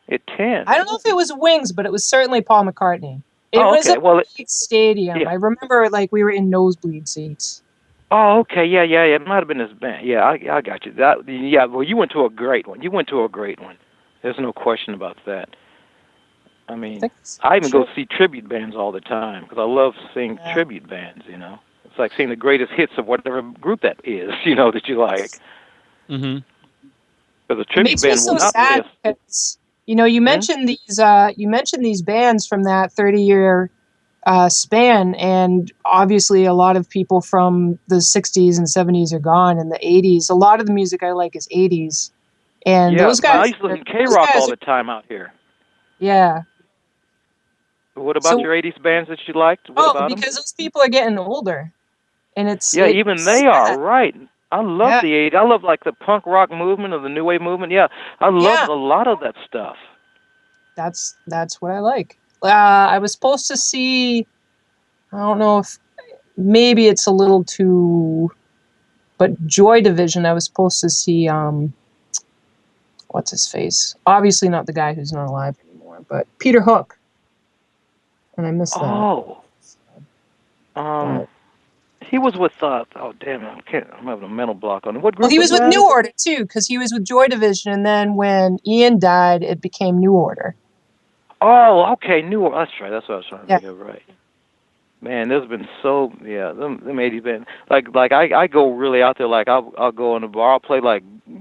at 10. I don't know if it was Wings, but it was certainly Paul McCartney. It was a big stadium. Yeah. I remember we were in nosebleed seats. Oh, okay. Yeah. It might have been his band. Yeah, I got you. Well, you went to a great one. There's no question about that. I mean, I even go see tribute bands all the time because I love seeing tribute bands, It's like seeing the greatest hits of whatever group that is, that you like. Mm-hmm. Because a tribute band will not sad because, you mentioned these bands from that 30-year span, and obviously a lot of people from the 60s and 70s are gone, and the 80s. A lot of the music I like is 80s. And those guys... I used to listen to K-Rock all the time out here. Yeah. What about your 80s bands that you liked? What about because those people are getting older. And it's... Yeah, even they are, right. I love the 80s. I love the punk rock movement or the new wave movement. Yeah, I love a lot of that stuff. That's what I like. I was supposed to see... I don't know if... Maybe it's a little too... But Joy Division, I was supposed to see... what's his face? Obviously not the guy who's not alive anymore, but Peter Hook. And I missed that. He was with I'm having a mental block on him. What group? Well, he was with New Order too, because he was with Joy Division, and then when Ian died, it became New Order. Oh, okay, New Order. That's right. That's what I was trying to think of. Right. Man, there's been them 80s been I go really out there. I'll go in the bar. I'll play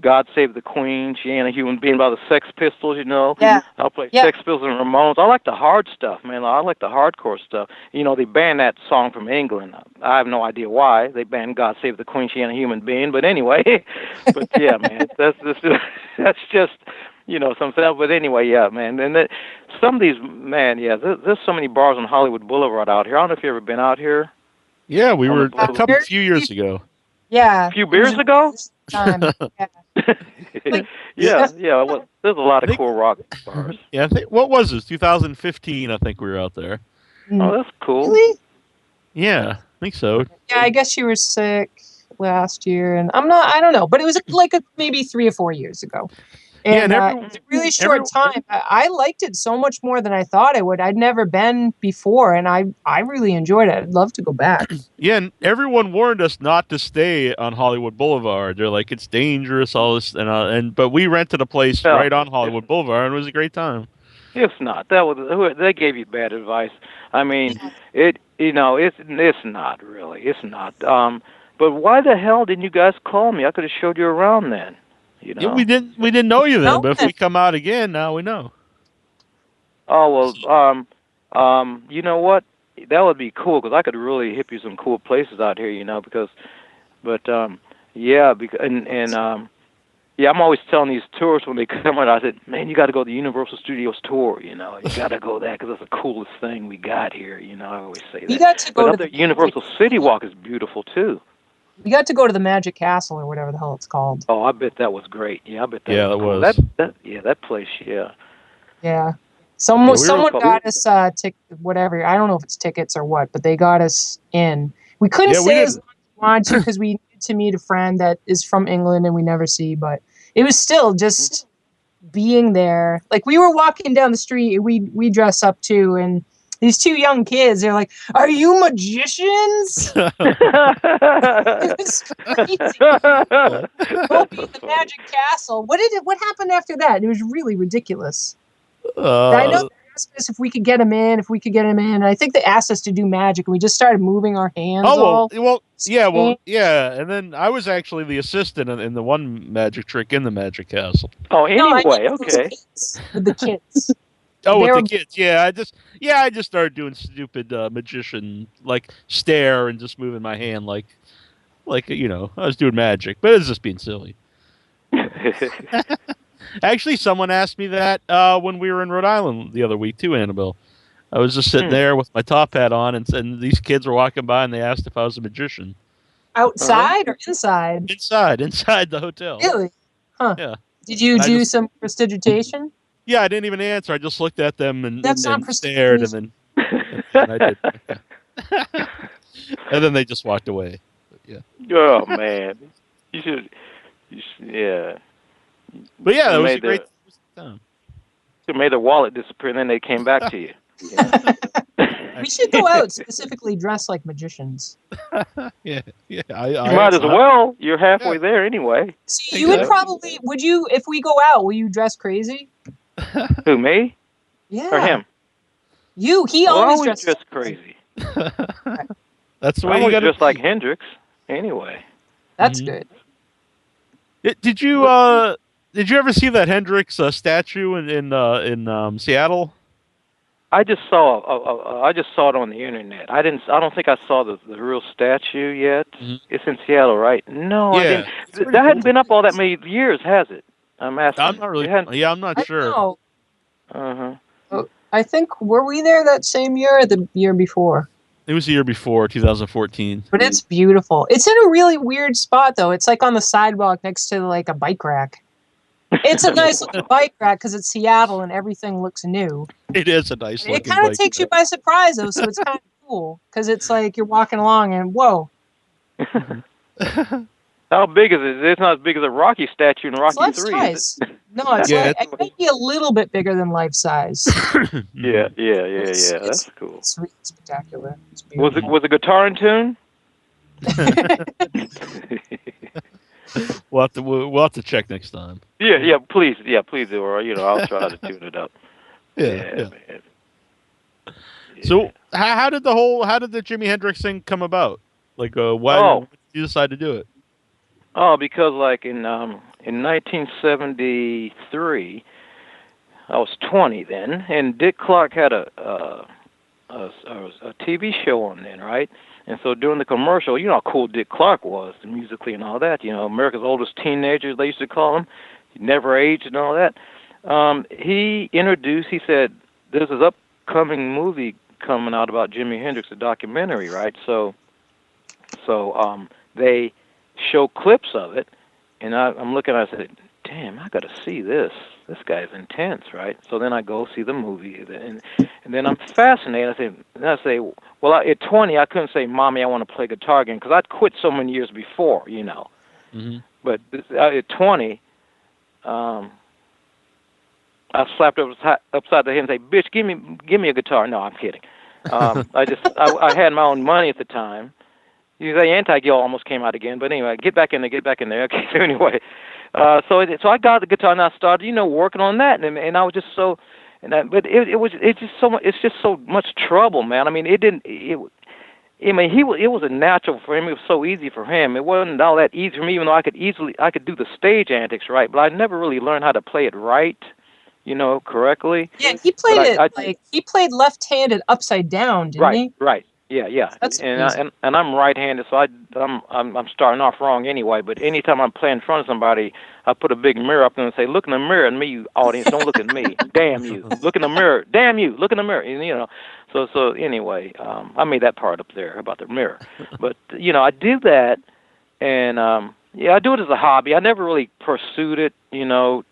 God Save the Queen, She Ain't a Human Being by the Sex Pistols. Yeah. I'll play Sex Pistols and Ramones. I like the hard stuff, man. I like the hardcore stuff. They banned that song from England. I have no idea why they banned God Save the Queen, She Ain't a Human Being. But anyway, but yeah, man, that's just. Some stuff, but anyway, yeah, man. And some of these, man, there's so many bars on Hollywood Boulevard out here. I don't know if you've ever been out here. Yeah, we were a few years ago. Yeah. A few beers ago? Yeah. Well, there's a lot of cool rock bars. Yeah, what was this? 2015, I think we were out there. Oh, that's cool. Really? Yeah, I think so. Yeah, I guess you were sick last year, and I don't know, but it was maybe 3 or 4 years ago. And it's a really short time. I liked it so much more than I thought I would. I'd never been before, and I really enjoyed it. I'd love to go back. Yeah, and everyone warned us not to stay on Hollywood Boulevard. They're like, it's dangerous, all this, but we rented a place right on Hollywood Boulevard, and it was a great time. It's not. They gave you bad advice. I mean, it's not really. It's not. But why the hell didn't you guys call me? I could have showed you around then. Yeah, we didn't know you then, but if we come out again, now we know. Oh well, you know what? That would be cool because I could really hip you some cool places out here, I'm always telling these tourists when they come out, I said, man, you got to go to the Universal Studios tour. You got to go there because it's the coolest thing we got here. I always say that. You got to go to the Universal City Walk is beautiful too. We got to go to the Magic Castle or whatever the hell it's called. Oh, I bet that was great. Yeah, I bet that was cool. That place, yeah. Yeah. Someone got us whatever. I don't know if it's tickets or what, but they got us in. We couldn't stay as long wanted to because we needed to meet a friend that is from England and we never see. But it was still just being there. Like we were walking down the street, we dress up too, and these two young kids, they're like, "Are you magicians?" It was crazy. Go be the Magic Castle. What happened after that? It was really ridiculous. I know they asked us if we could get him in, And I think they asked us to do magic, and we just started moving our hands. Yeah. And then I was actually the assistant in the one magic trick in the Magic Castle. Oh, anyway, okay. With the kids. With the kids, yeah. I just started doing stupid magician like stare and just moving my hand like I was doing magic, but it was just being silly. Actually, someone asked me that when we were in Rhode Island the other week too, Annabelle. I was just sitting there with my top hat on, and these kids were walking by, and they asked if I was a magician. Outside or inside? Inside the hotel. Really? Huh. Yeah. Did you do some prestidigitation? Yeah, I didn't even answer. I just looked at them and stared, and then I did. And then they just walked away. But, yeah. Oh man, you should, yeah. But yeah, that was a great time. You made their wallet disappear, and then they came back to you. Yeah. We should go out specifically dressed like magicians. Yeah. You might as well. You're halfway there anyway. See, you would probably. Would you, if we go out? Will you dress crazy? Who, me? Yeah. Or him? You. He always dresses crazy. That's the way you got to dress like Hendrix. Anyway. That's good. Did you ever see that Hendrix statue in Seattle? I just saw it on the internet. I don't think I saw the real statue yet. Mm-hmm. It's in Seattle, right? No, I didn't. That hadn't been up all that many years, has it? I'm asking. I'm not really. Yeah, I'm not sure. I think, were we there that same year or the year before? It was the year before, 2014. But it's beautiful. It's in a really weird spot, though. It's like on the sidewalk next to like a bike rack. It's a nice looking bike rack because it's Seattle and everything looks new. It is a nice looking bike rack. It kind of takes you by surprise, though, so it's kind of cool because it's like you're walking along and whoa. How big is it? It's not as big as a Rocky statue in Rocky 3. Size. No, it might be a little bit bigger than life size. Yeah. That's cool. It's really spectacular. Was the guitar in tune? We'll have to check next time. Yeah, please do, or I'll try to tune it up. Yeah. Man. So how did the Jimi Hendrix thing come about? Like, why did you decide to do it? Oh, because like in 1973, I was 20 then, and Dick Clark had a TV show on then, right? And so during the commercial, you know how cool Dick Clark was, musically and all that. America's oldest teenager, they used to call him. He never aged and all that. He said, there's this upcoming movie coming out about Jimi Hendrix, a documentary, right? So they show clips of it, and I'm looking, I said, damn, I got to see this. This guy's intense, right? So then I go see the movie, and then I'm fascinated. I say, well, at 20, I couldn't say, Mommy, I want to play guitar again, because I'd quit so many years before, Mm-hmm. But at 20, I slapped upside the head and say, bitch, give me a guitar. No, I'm kidding. I had my own money at the time. You say Anti-Gil almost came out again, but anyway, get back in there. Okay, so anyway, so I got the guitar and I started, working on that, and I was just so, but it's just so much trouble, man. I mean, it was a natural for him. It was so easy for him. It wasn't all that easy for me, even though I could do the stage antics right, but I never really learned how to play it right, correctly. Yeah, he played he played left-handed upside down, didn't he? Right. Yeah. That's and I'm right-handed, so I'm starting off wrong anyway. But anytime I'm playing in front of somebody, I put a big mirror up there and say, "Look in the mirror at me, you audience. Don't look at me. Damn you! Look in the mirror. Damn you! Look in the mirror." So anyway, I made that part up there about the mirror. But I do that, and I do it as a hobby. I never really pursued it, to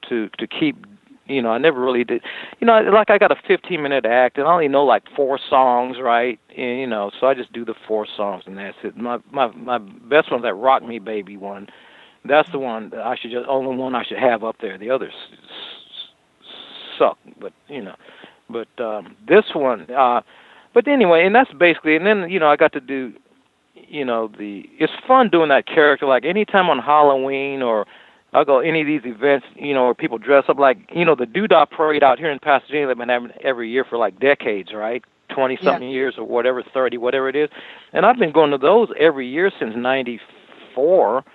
keep I never really did. Like I got a 15-minute act, and I only know like 4 songs, right? And, so I just do the 4 songs, and that's it. My best one's that "Rock Me Baby" one. That's the one that only one I should have up there. The others suck, but this one. But anyway, and that's basically. And then I got to do, it's fun doing that character. Like anytime on Halloween or I'll go any of these events, where people dress up like, the Doodah Parade out here in Pasadena. They've been having every year for like decades, right? 20-something years or whatever, 30, whatever it is. And I've been going to those every year since '94.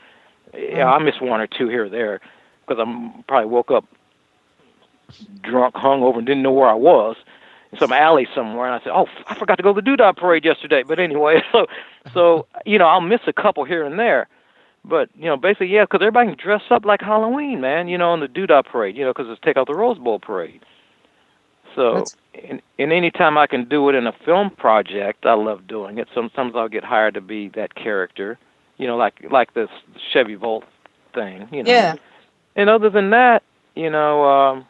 Yeah, I missed 1 or 2 here or there because I probably woke up drunk, hungover, and didn't know where I was in some alley somewhere. And I said, "Oh, I forgot to go to the Doodah Parade yesterday." But anyway, so I'll miss a couple here and there. But, basically, yeah, because everybody can dress up like Halloween, man, on the Doodah Parade, because it's Take Out the Rose Bowl Parade. So, and any time I can do it in a film project, I love doing it. Sometimes I'll get hired to be that character, like this Chevy Volt thing, Yeah. And other than that, but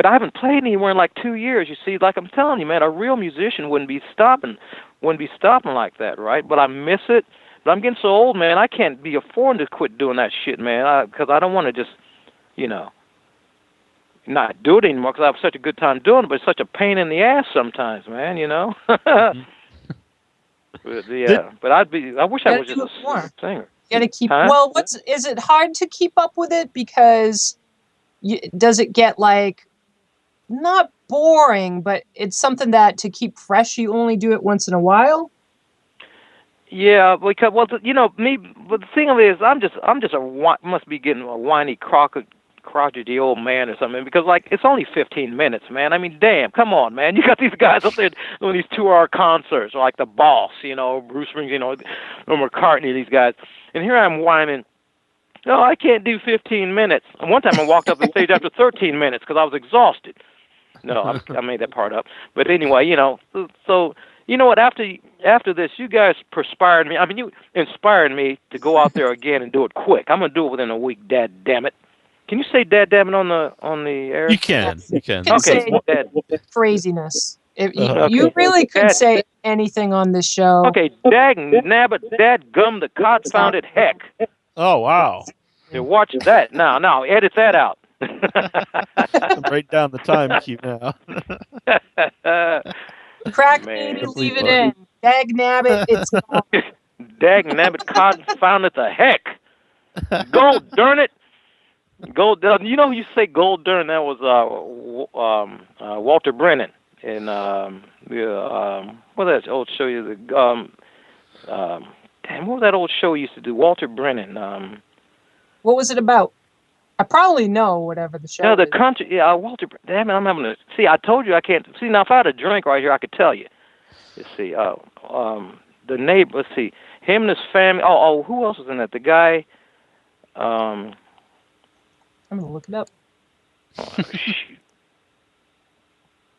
I haven't played anywhere in like 2 years. You see, like I'm telling you, man, a real musician wouldn't be stopping like that, right? But I miss it. But I'm getting so old, man, I can't be affording to quit doing that shit, man, because I don't want to just, not do it anymore because I have such a good time doing it, but it's such a pain in the ass sometimes, man, But, yeah, but I wish I was just a singer. You gotta keep, well, is it hard to keep up with it because does it get like, not boring, but it's something that to keep fresh, you only do it once in a while? Yeah, because me. But the thing of it is, I'm just must be getting a whiny crotchety old man or something. Because like it's only 15 minutes, man. I mean, damn, come on, man. You got these guys up there doing these 2-hour concerts, like the Boss, Bruce Springsteen, or McCartney, these guys. And here I'm whining. No, I can't do 15 minutes. And one time I walked up the stage after 13 minutes because I was exhausted. No, I made that part up. But anyway, so. You know what? After this, you guys perspired me. I mean, you inspired me to go out there again and do it quick. I'm gonna do it within a week. Dad damn it! Can you say "dad damn it" on the air? You can. You can. Okay. Craziness. You really could say anything on this show. Okay. Dag nabbit, dad gum the confounded heck. Oh wow! So watch that now. Edit that out. Write down the time cue now. Crack me, leave it in. Dag nabbit, it's gone. Dag nabbit, confounded the heck. Gold, darn it. Gold, who you say gold darn? That was Walter Brennan in what was that old show you? Damn, what was that old show you used to do? Walter Brennan. What was it about? I probably know whatever the show is. The country, Walter, damn it, I'm having to, see, I told you I can't, see, now if I had a drink right here, I could tell you. Let's see, the neighbor, let's see, him and his family, who else was in that? The guy, I'm going to look it up. Shoot.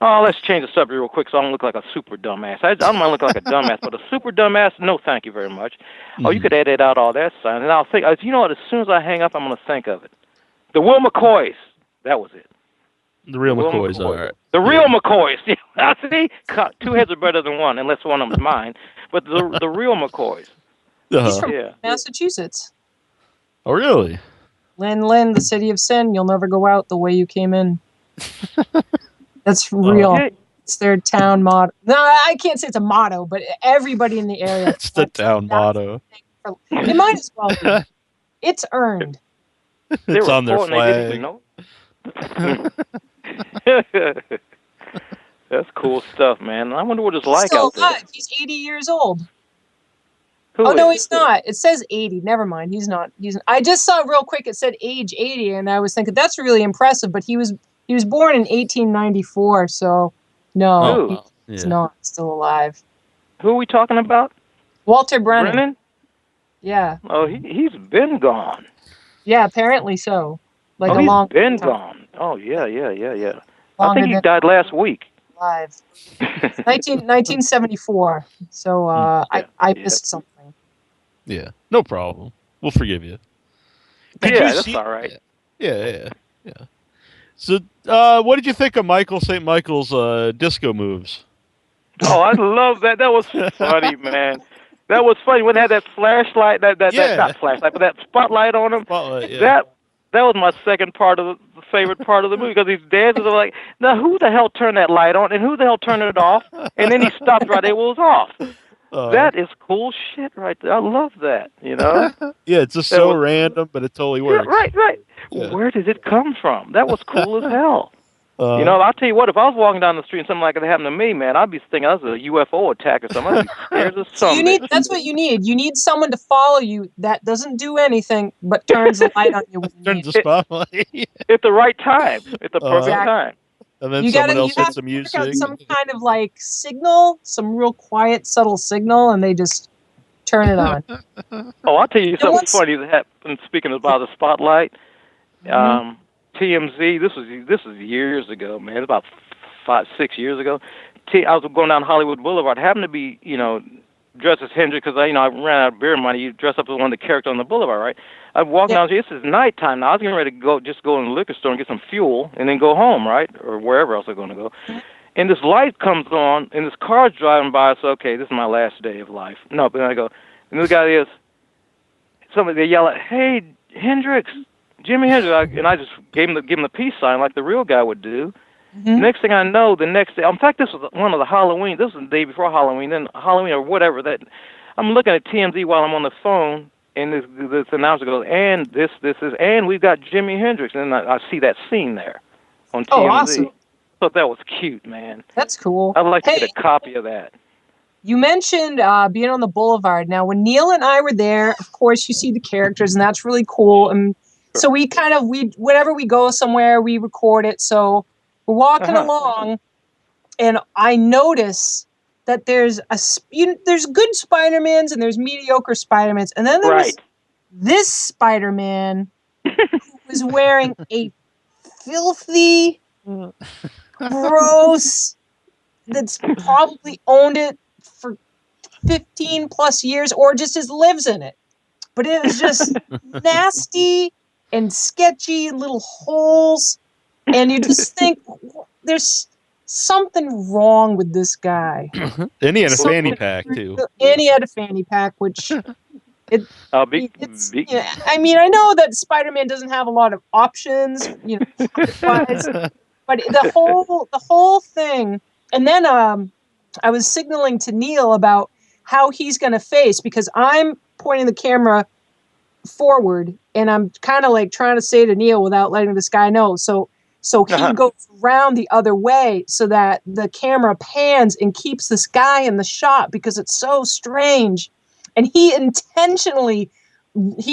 Let's change the subject real quick so I don't look like a super dumbass. I don't want to look like a dumbass, but a super dumbass, no thank you very much. Mm-hmm. You could edit out all that sign, and I'll think, you know what, as soon as I hang up, I'm going to think of it. The Will McCoys. That was it. The real McCoys, all right. The real McCoys. I see. 2 heads are better than one, unless one of them's mine. But the real McCoys. He's from Massachusetts. Oh, really? Lynn, the city of sin. You'll never go out the way you came in. That's real. Okay. It's their town motto. No, I can't say it's a motto, but everybody in the area. It's the town motto. It might as well be. It's earned. It's on their flag. That's cool stuff, man. I wonder what it's like still out there. Alive. He's 80 years old. No, he's not. It says 80. Never mind. He's not. I just saw real quick. It said age 80, and I was thinking that's really impressive. But he was born in 1894, so no, he's not still alive. Who are we talking about? Walter Brennan. Brennan? Yeah. Oh, he's been gone. Yeah, apparently so. Like a he's long been time. Gone. Oh, yeah. I think he died last week. Live. 1974. So I missed something. Yeah, no problem. We'll forgive you. That's all right. Yeah. So, what did you think of Michael St. Michael's disco moves? Oh, I love that. That was funny, man. That was funny when they had that flashlight, that not flashlight, but that spotlight on him. Spotlight, yeah. That was my second part of the favorite part of the movie, because these dancers are like, now who the hell turned that light on, and who the hell turned it off? And then he stopped right there. It was off. That is cool shit right there. I love that, you know? Yeah, it's just random, but it totally works. Yeah, right. Yeah. Where did it come from? That was cool as hell. You know, I'll tell you what, if I was walking down the street and something like that happened to me, man, I'd be thinking that was a UFO attack or something. I'd be scared as something. That's what you need. You need someone to follow you that doesn't do anything but turns the light on you. Turns the spotlight. At the right time. At the perfect time. And then someone else hits some music. Some kind of like signal, some real quiet, subtle signal, and they just turn it on. Oh, I'll tell you something funny that happened. Speaking about the spotlight, TMZ. This was years ago, man. About 5-6 years ago. I was going down Hollywood Boulevard. I happened to be, dressed as Hendrix because I ran out of beer money. You dress up as one of the characters on the boulevard, right? I walked down. This is nighttime now. I was getting ready to go in the liquor store and get some fuel and then go home, right, or wherever else I'm going to go. And this light comes on, and this car's driving by. So okay, this is my last day of life. No, but then I go, and this guy is. Somebody they yell at, "Hey, Hendrix, Jimi Hendrix," and I just gave him the peace sign like the real guy would do. Next thing I know, the next day, in fact, this was one of the Halloween. This was the day before Halloween, then Halloween or whatever. That I'm looking at TMZ while I'm on the phone, and this announcer goes, "And this is, and we've got Jimi Hendrix," and I see that scene there on TMZ. Oh, awesome! Thought that was cute, man. That's cool. I'd like to get a copy of that. You mentioned being on the boulevard. Now, when Neal and I were there, of course, you see the characters, and that's really cool. And so we whenever we go somewhere, we record it. So we're walking along, and I notice that there's good Spider-Mans and there's mediocre Spider-Mans, and then there's this Spider-Man who was wearing a filthy, gross, that's probably owned it for 15 plus years or just lives in it. But it was just nasty and sketchy, little holes. And you just think there's something wrong with this guy. And he had a fanny pack too. And he had a fanny pack, which I mean, I know that Spider-Man doesn't have a lot of options, but the whole thing. And then I was signaling to Neal about how he's going to face, because I'm pointing the camera forward, and I'm kind of like trying to say to Neal without letting this guy know. So he goes around the other way so that the camera pans and keeps this guy in the shot, because it's so strange. And he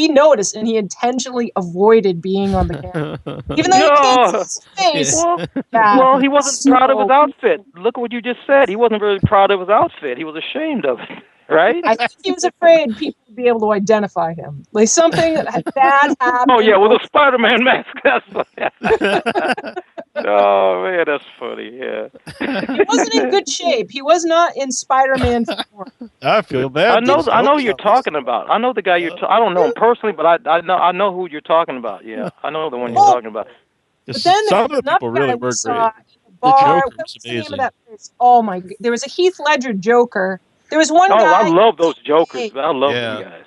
noticed, and he intentionally avoided being on the camera. Even though you can't see his face. Well, he wasn't proud of his outfit. Look at what you just said. He wasn't really proud of his outfit. He was ashamed of it, right? I think he was afraid people would be able to identify him. Like something bad happened. Oh, yeah, with a Spider-Man mask. That's funny. Oh, man, that's funny, yeah. He wasn't in good shape. He was not in Spider-Man form. I feel bad. I know who you're talking about. I know the guy I don't know him personally, but I know who you're talking about. Yeah, I know the one you're talking about. But then some of the people really were great. The Joker's amazing. That oh my! There was a Heath Ledger Joker. There was one guy. Oh, I love those Jokers. I love those guys.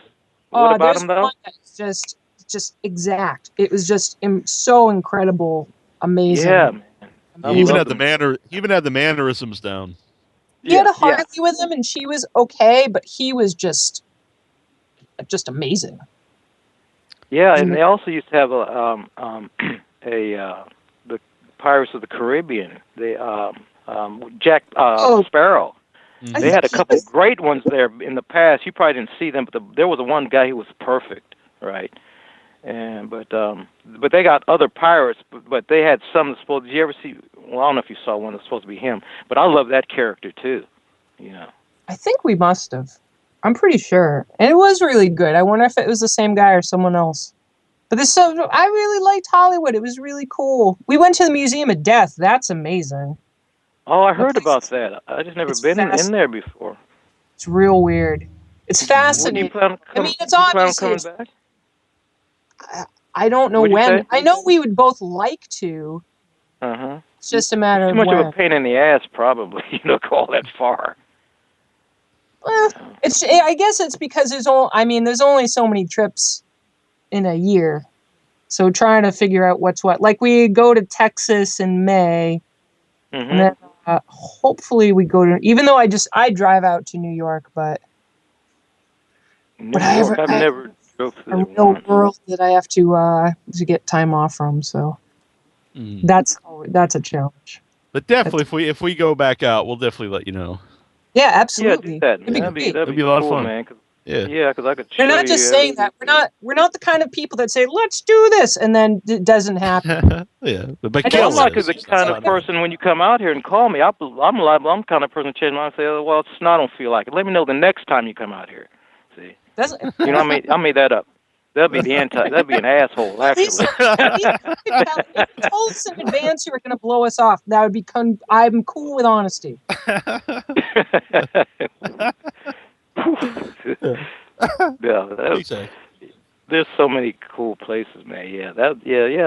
What about him though? Just exact. It was just so incredible. Amazing. Yeah, man. He even had the mannerisms down. He had a Harley with him, and she was okay, but he was just amazing. Yeah, and they also used to have the Pirates of the Caribbean. Jack Sparrow. They had a couple of great ones there in the past. You probably didn't see them, but there was one guy who was perfect, right? And but they got other pirates, but they had some supposed. Did you ever see? Well, I don't know if you saw one that's supposed to be him, but I love that character too. I think we must have. I'm pretty sure, and it was really good. I wonder if it was the same guy or someone else. But I really liked Hollywood. It was really cool. We went to the Museum of Death. That's amazing. Oh, I heard about that. I just never been in there before. It's real weird. It's fascinating. It's obviously coming back. I don't know when. I know we would both like to, It's just a matter of too much when. of a pain in the ass, probably. Go all that far. Well, I guess it's because there's only so many trips in a year. So trying to figure out what's what. Like we go to Texas in May, and then hopefully we go to. Even though I drive out to New York, but I've never drove to a real world that I have to get time off from. So that's a challenge. But definitely, if we go back out, we'll definitely let you know. Yeah, absolutely. Yeah, do that. That'd be a lot cool, of fun. man. Yeah, because I could. They're not just saying that. We're not the kind of people that say let's do this and then it doesn't happen. Yeah, but I'm not the kind of person when you come out here and call me. I'm the kind of person change my mind and say, well, it's not. I don't feel like it. Let me know the next time you come out here. See, I made that up. That'd be an asshole. Actually, you told us in advance you were going to blow us off. That would be. I'm cool with honesty. There's so many cool places, man. Yeah,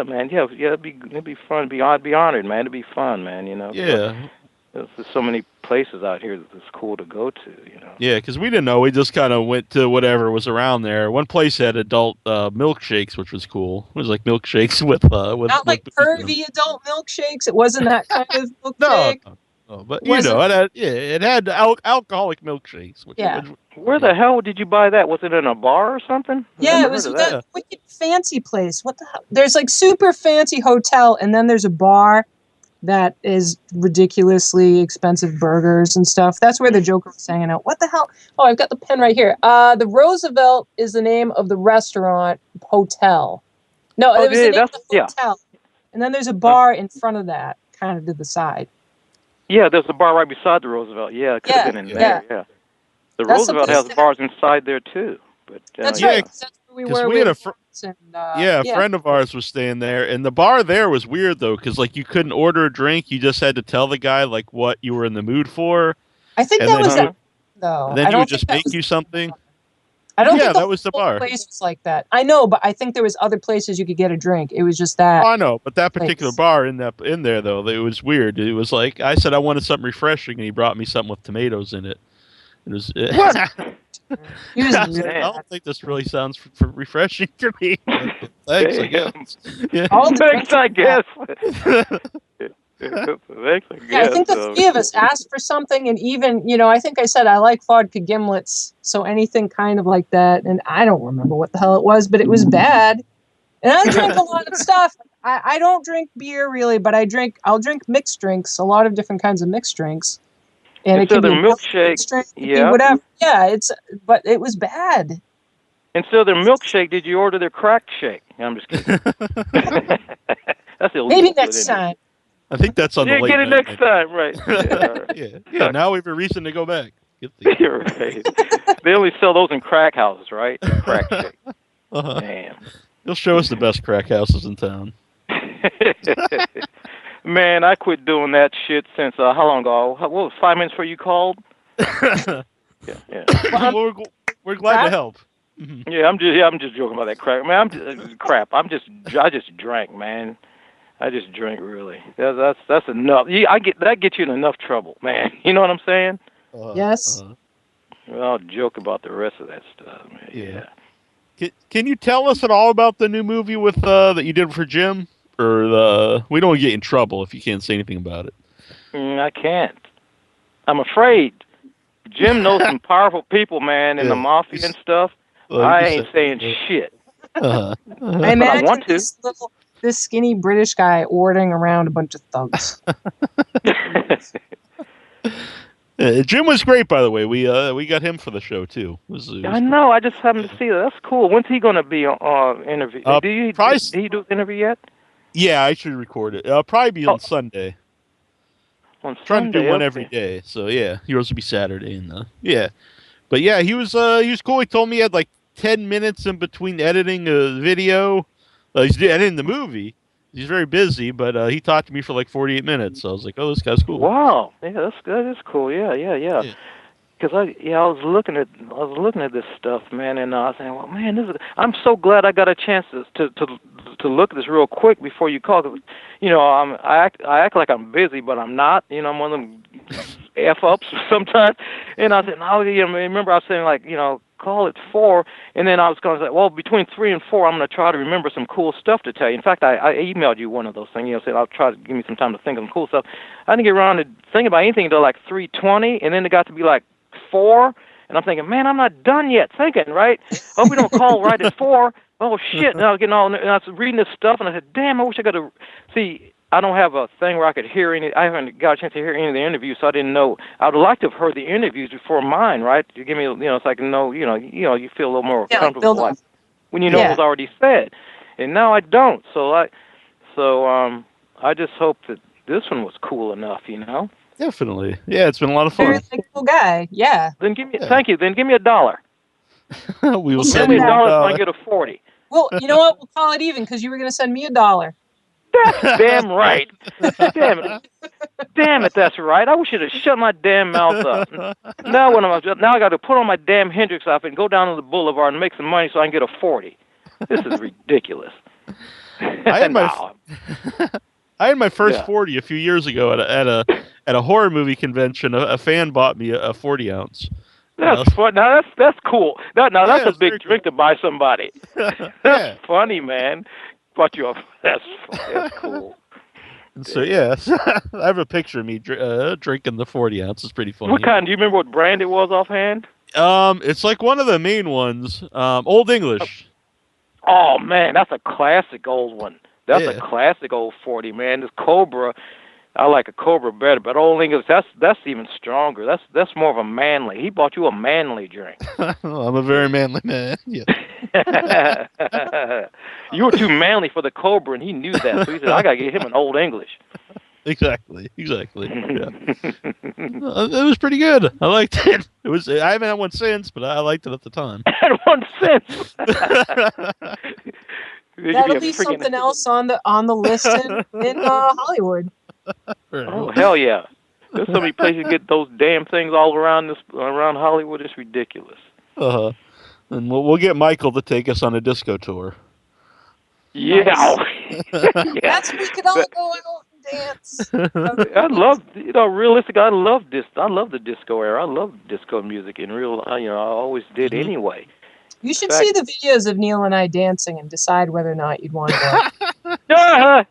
man. Yeah, it'd be fun. I'd be honored, man. It'd be fun, man. Yeah. There's so many places out here that's cool to go to. Yeah, because we didn't know. We just kind of went to whatever was around there. One place had adult milkshakes, which was cool. It was like milkshakes with not like pervy adult milkshakes. It wasn't that kind of milkshake. No, but it had alcoholic milkshakes. Where the hell did you buy that? Was it in a bar or something? Yeah, it was that wicked fancy place. What the hell? There's like super fancy hotel, and then there's a bar that is ridiculously expensive burgers and stuff. That's where the Joker was hanging out. What the hell? Oh, I've got the pen right here. The Roosevelt is the name of the restaurant hotel. No, it was the name of the hotel. And then there's a bar in front of that, kind of to the side. Yeah, there's a bar right beside the Roosevelt. Yeah, it could have been in there. Yeah. The Roosevelt has bars inside there too. But that's right. That's where we were. We had a friend of ours was staying there, and the bar there was weird though, because like you couldn't order a drink, you just had to tell the guy like what you were in the mood for. I think that was it, though. And then he would just make you something. I don't think that was the bar. Place was like that. I know, but I think there was other places you could get a drink. It was just that. Oh, I know, but that particular bar in there though, it was weird. It was like I said I wanted something refreshing, and he brought me something with tomatoes in it. It was. I don't think this really sounds refreshing to me. Thanks, I guess. Yeah. Thanks, I guess. I think the three of us asked for something, and even, I think I said I like vodka gimlets, so anything kind of like that, and I don't remember what the hell it was, but it was bad. And I drink a lot of stuff. I don't drink beer really, but I'll drink mixed drinks, a lot of different kinds of mixed drinks. And it could be milkshake, whatever. Yeah, but it was bad. Instead of their milkshake, did you order their crack shake? I'm just kidding. That's illegal. Maybe next time. I think that's on the late get it next time, right? Yeah. Now we have a reason to go back. You're right. They only sell those in crack houses, right? Crack shake. Damn. He'll show us the best crack houses in town. Man, I quit doing that shit since how long ago? What was 5 minutes before you called? Yeah. Well, we're glad to help. Mm-hmm. Yeah, I'm just joking about that crack. Man, I just drank, man. I just drank really. That's enough. That gets you in enough trouble, man. You know what I'm saying? Yes. Well, I'll joke about the rest of that stuff, man. Yeah. Can you tell us at all about the new movie with that you did for Jim? Or we don't get in trouble if you can't say anything about it. I can't. I'm afraid. Jim knows some powerful people, man, in the mafia and stuff. I ain't saying shit. I imagine this skinny British guy ordering around a bunch of thugs. Jim was great, by the way. We got him for the show too. I know. I just happened to see that. That's cool. When's he going to be on interview? Did he do the interview yet? Yeah, I should record it. It'll probably be on Sunday. On Sunday, trying to do one every day. So yeah, yours will be Saturday, and but yeah, he was cool. He told me he had like 10 minutes in between editing a video. He's editing the movie. He's very busy, but he talked to me for like 48 minutes. So I was like, oh, this guy's cool. Wow, yeah, that's good. That's cool. Yeah. Because I was looking at this stuff, man, and I was saying, well, man, I'm so glad I got a chance to to look at this real quick before you call. 'Cause, you know, I act like I'm busy, but I'm not. You know, I'm one of them f-ups sometimes. And I said, no, you know, remember I was saying, like, you know, call it 4, and then I was going to say, well, between 3 and 4, I'm going to try to remember some cool stuff to tell you. In fact, I emailed you one of those things, you know, said I'll try to give me some time to think of some cool stuff. I didn't get around to thinking about anything until like 3:20, and then it got to be like 4, and I'm thinking, man, I'm not done yet thinking, right? Hope we don't call right at 4. Oh, shit. And I was getting all, and I was reading this stuff, and I said, damn, I wish I could have, see, I don't have a thing where I could hear any. I haven't got a chance to hear any of the interviews, so I didn't know. I would like to have heard the interviews before mine, right? To give me, you know, so I can know, you feel a little more comfortable like when you know what was already said. And now I don't. So I just hope that this one was cool enough, you know. Definitely, yeah, it's been a lot of fun. You're a cool guy, yeah. Then thank you. Then give me $1. We will send me $1 so I get a 40. Well, you know what? We'll call it even because you were going to send me $1. That's damn right. Damn it, that's right. I wish you'd have shut my damn mouth up. Now I got to put on my damn Hendrix outfit and go down to the boulevard and make some money so I can get a 40. This is ridiculous. I had my first 40 a few years ago at a horror movie convention. A fan bought me a 40 ounce. That's fun. Now that's cool. That's a big drink to buy somebody. That's funny, man. Bought you up. That's cool. And so I have a picture of me drinking the 40 ounce. It's pretty funny. What kind? Do you remember what brand it was offhand? It's like one of the main ones. Old English. Oh man, that's a classic old one. That's a classic old 40, man. This Cobra, I like a Cobra better, but Old English, that's even stronger. That's more of a manly. He bought you a manly drink. I'm a very manly man. Yeah. You were too manly for the Cobra, and he knew that. So he said, I gotta get him an Old English. Exactly. Yeah. It was pretty good. I liked it. I haven't had one since, but I liked it at the time. I had one since. That'll be something else on the list in Hollywood. Oh hell yeah! There's so many places to get those damn things all around Hollywood. It's ridiculous. And we'll get Michael to take us on a disco tour. Yeah. Nice. That's when we could all go out and dance. I love, realistic. I love the disco era. I love disco music in real. I always did anyway. You should see the videos of Neil and I dancing and decide whether or not you'd want to go.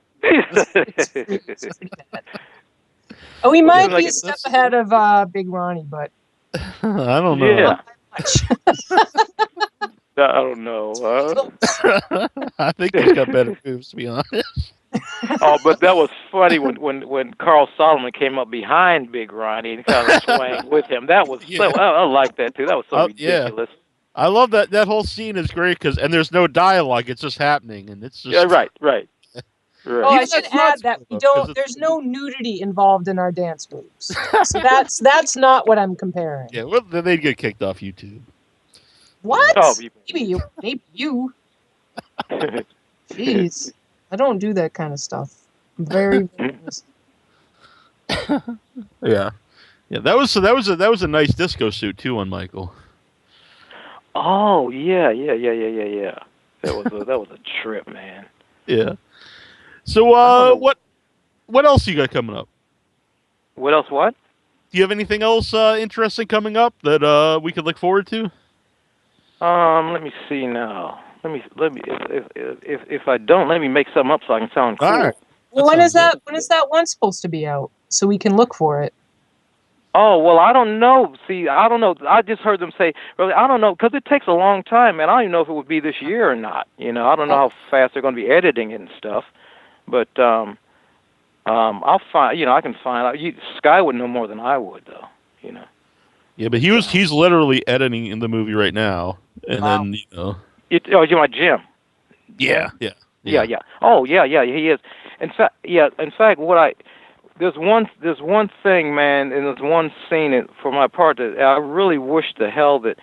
Oh, we might be a step ahead of Big Ronnie, but I don't know. Yeah. I don't know. I think he's got better moves, to be honest. Oh, but that was funny when Carl Solomon came up behind Big Ronnie and kind of swang with him. That was so. I like that too. That was so ridiculous. Yeah. I love that. That whole scene is great and there's no dialogue. It's just happening, and it's just right. Oh, I should add that we don't. There's no nudity involved in our dance moves, so that's not what I'm comparing. Yeah, well, then they'd get kicked off YouTube. What? Oh, maybe you. Jeez, I don't do that kind of stuff. I'm very. Yeah. That was a nice disco suit too on Michael. Oh yeah. That was a trip, man. Yeah. So what else you got coming up? What else? What? Do you have anything else interesting coming up that we could look forward to? Let me see now. Let me. If I don't, let me make something up so I can sound cool. All right. Well, when is that one supposed to be out so we can look for it? Oh, well, I don't know. See, I don't know. I just heard them say, really, I don't know, because it takes a long time, man. I don't even know if it would be this year or not. I don't know how fast they're going to be editing it and stuff. But I'll find, I can find out. Sky would know more than I would, though, Yeah, but he's literally editing in the movie right now. And then, you're my Jim. Yeah. Oh, yeah, he is. In fact, there's one thing, man, and there's one scene for my part that I really wish to hell that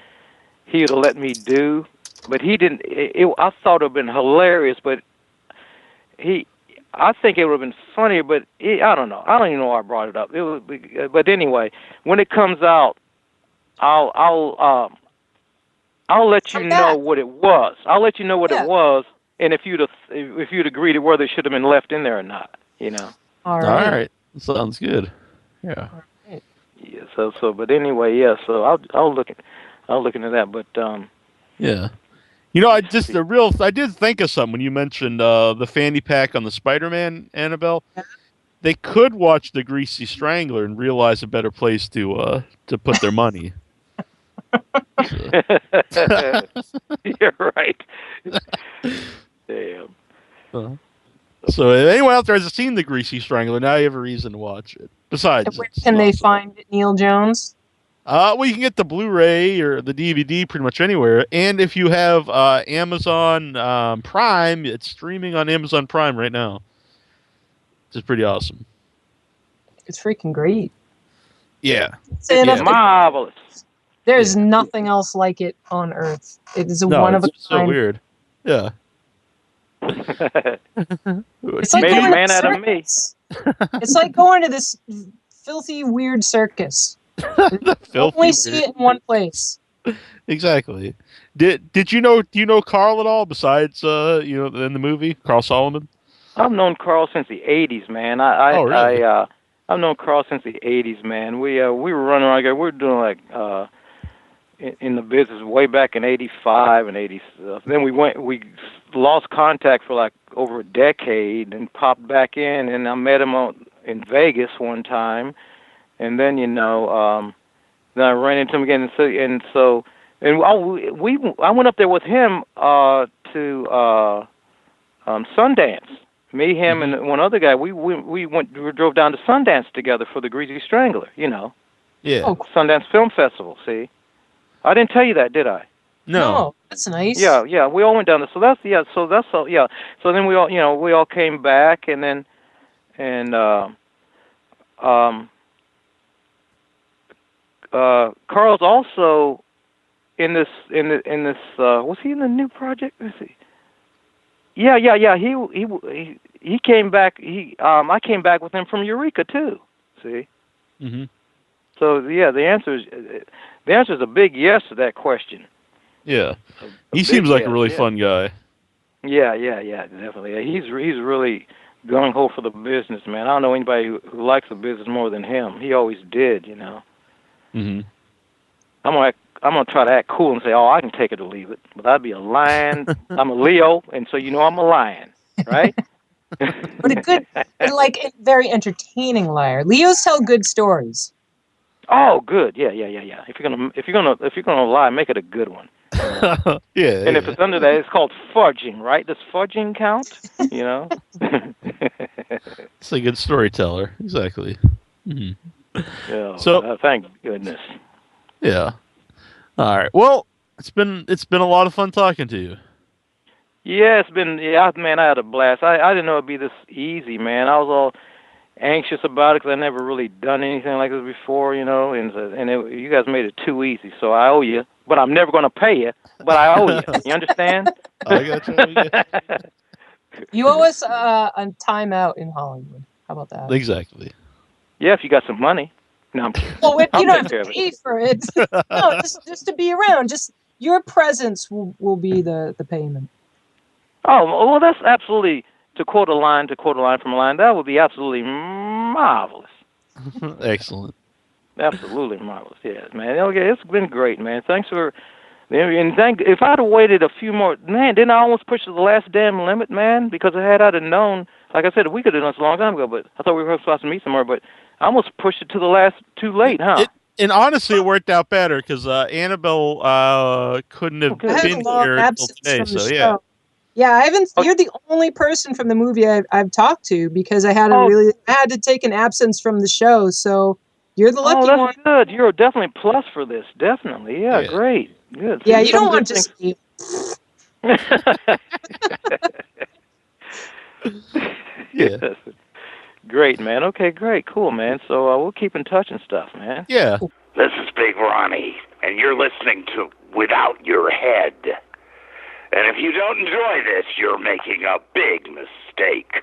he would have let me do, but he didn't. I thought it would have been hilarious, but I think it would have been funnier, but I don't know. I don't even know why I brought it up. But anyway, when it comes out, I'll let you know what it was. I'll let you know what it was, and if you'd agreed to whether it should have been left in there or not, All right. Sounds good. Yeah. Right. Yeah. But anyway, yeah. So I'll look into that. But yeah. I did think of something when you mentioned the fanny pack on the Spider-Man, Annabelle. Yeah. They could watch the Greasy Strangler and realize a better place to put their money. You're right. Damn. So if anyone out there has seen the Greasy Strangler, now you have a reason to watch it. Besides, Where can they find it, Neil Jones? Well, you can get the Blu-ray or the DVD pretty much anywhere. And if you have Amazon Prime, it's streaming on Amazon Prime right now. It's pretty awesome. It's freaking great. Yeah. It's marvelous. There's nothing else like it on Earth. It is one of a kind. It's so weird. Yeah. It's like made a going man to out of me. It's like going to this filthy, weird circus. Only see it in one place. Exactly. Did you know? Do you know Carl at all? Besides, in the movie, Carl Solomon. I've known Carl since the '80s, man. Really? I've known Carl since the '80s, man. We were running around. We were doing like in the business way back in '85 and '80 stuff. Then we lost contact for like over a decade and popped back in. And I met him in Vegas one time, and then then I ran into him again. I went up there with him to Sundance. Me, him, and one other guy. We drove down to Sundance together for the Greasy Strangler. Yeah. Oh, Sundance Film Festival. See, I didn't tell you that, did I? no. That's nice. Yeah. We all went down there. So that's all. Yeah. So then we all came back, and then Carl's also in this. Was he in the new project? Let's see. Yeah. He came back. I came back with him from Eureka too. See. Mm-hmm. So yeah, the answer is a big yes to that question. Yeah, he seems like a really fun guy. Yeah, definitely. He's really gung ho for the business, man. I don't know anybody who likes the business more than him. He always did, Mm-hmm. I'm gonna try to act cool and say, "Oh, I can take it or leave it," but I'd be a lion. I'm a Leo, and so I'm a lion, right? But a good, a very entertaining liar. Leos tell good stories. Oh, good. Yeah. If you're gonna lie, make it a good one. Yeah. And if it's under that, it's called fudging, right? Does fudging count? It's a good storyteller. Exactly. Mm-hmm. Yeah. So thank goodness. Yeah. All right. Well, it's been a lot of fun talking to you. Yeah, it's been. Yeah, man, I had a blast. I didn't know it'd be this easy, man. I was all anxious about it because I never really done anything like this before, you guys made it too easy. So I owe you, but I'm never going to pay you. But I owe you. You understand? I got you. You owe us a timeout in Hollywood. How about that? Exactly. Yeah, if you got some money. No, I'm kidding. Well, you don't have to pay for it. No, just to be around. Just your presence will be the payment. Oh, well, that's absolutely, to quote a line from a line, that would be absolutely marvelous. Excellent. Absolutely marvelous, yes, man. Okay, it's been great, man. Thanks for, if I'd have waited a few more, man, didn't I almost push to the last damn limit, man? Because I'd have known, like I said, we could have done this a long time ago, but I thought we were supposed to meet somewhere, but I almost pushed it to the last, too late, huh? And honestly, it worked out better because Annabelle couldn't have been here until today, so yeah. Yeah, I haven't. You're the only person from the movie I've talked to because I had to take an absence from the show. So you're the lucky one. Oh, that's good. You're definitely plus for this. Definitely, yeah. Great, good. Yeah, you don't want to see. Yes. Great, man. Okay, great, cool, man. So we'll keep in touch and stuff, man. Yeah. This is Big Ronnie, and you're listening to Without Your Head. And if you don't enjoy this, you're making a big mistake.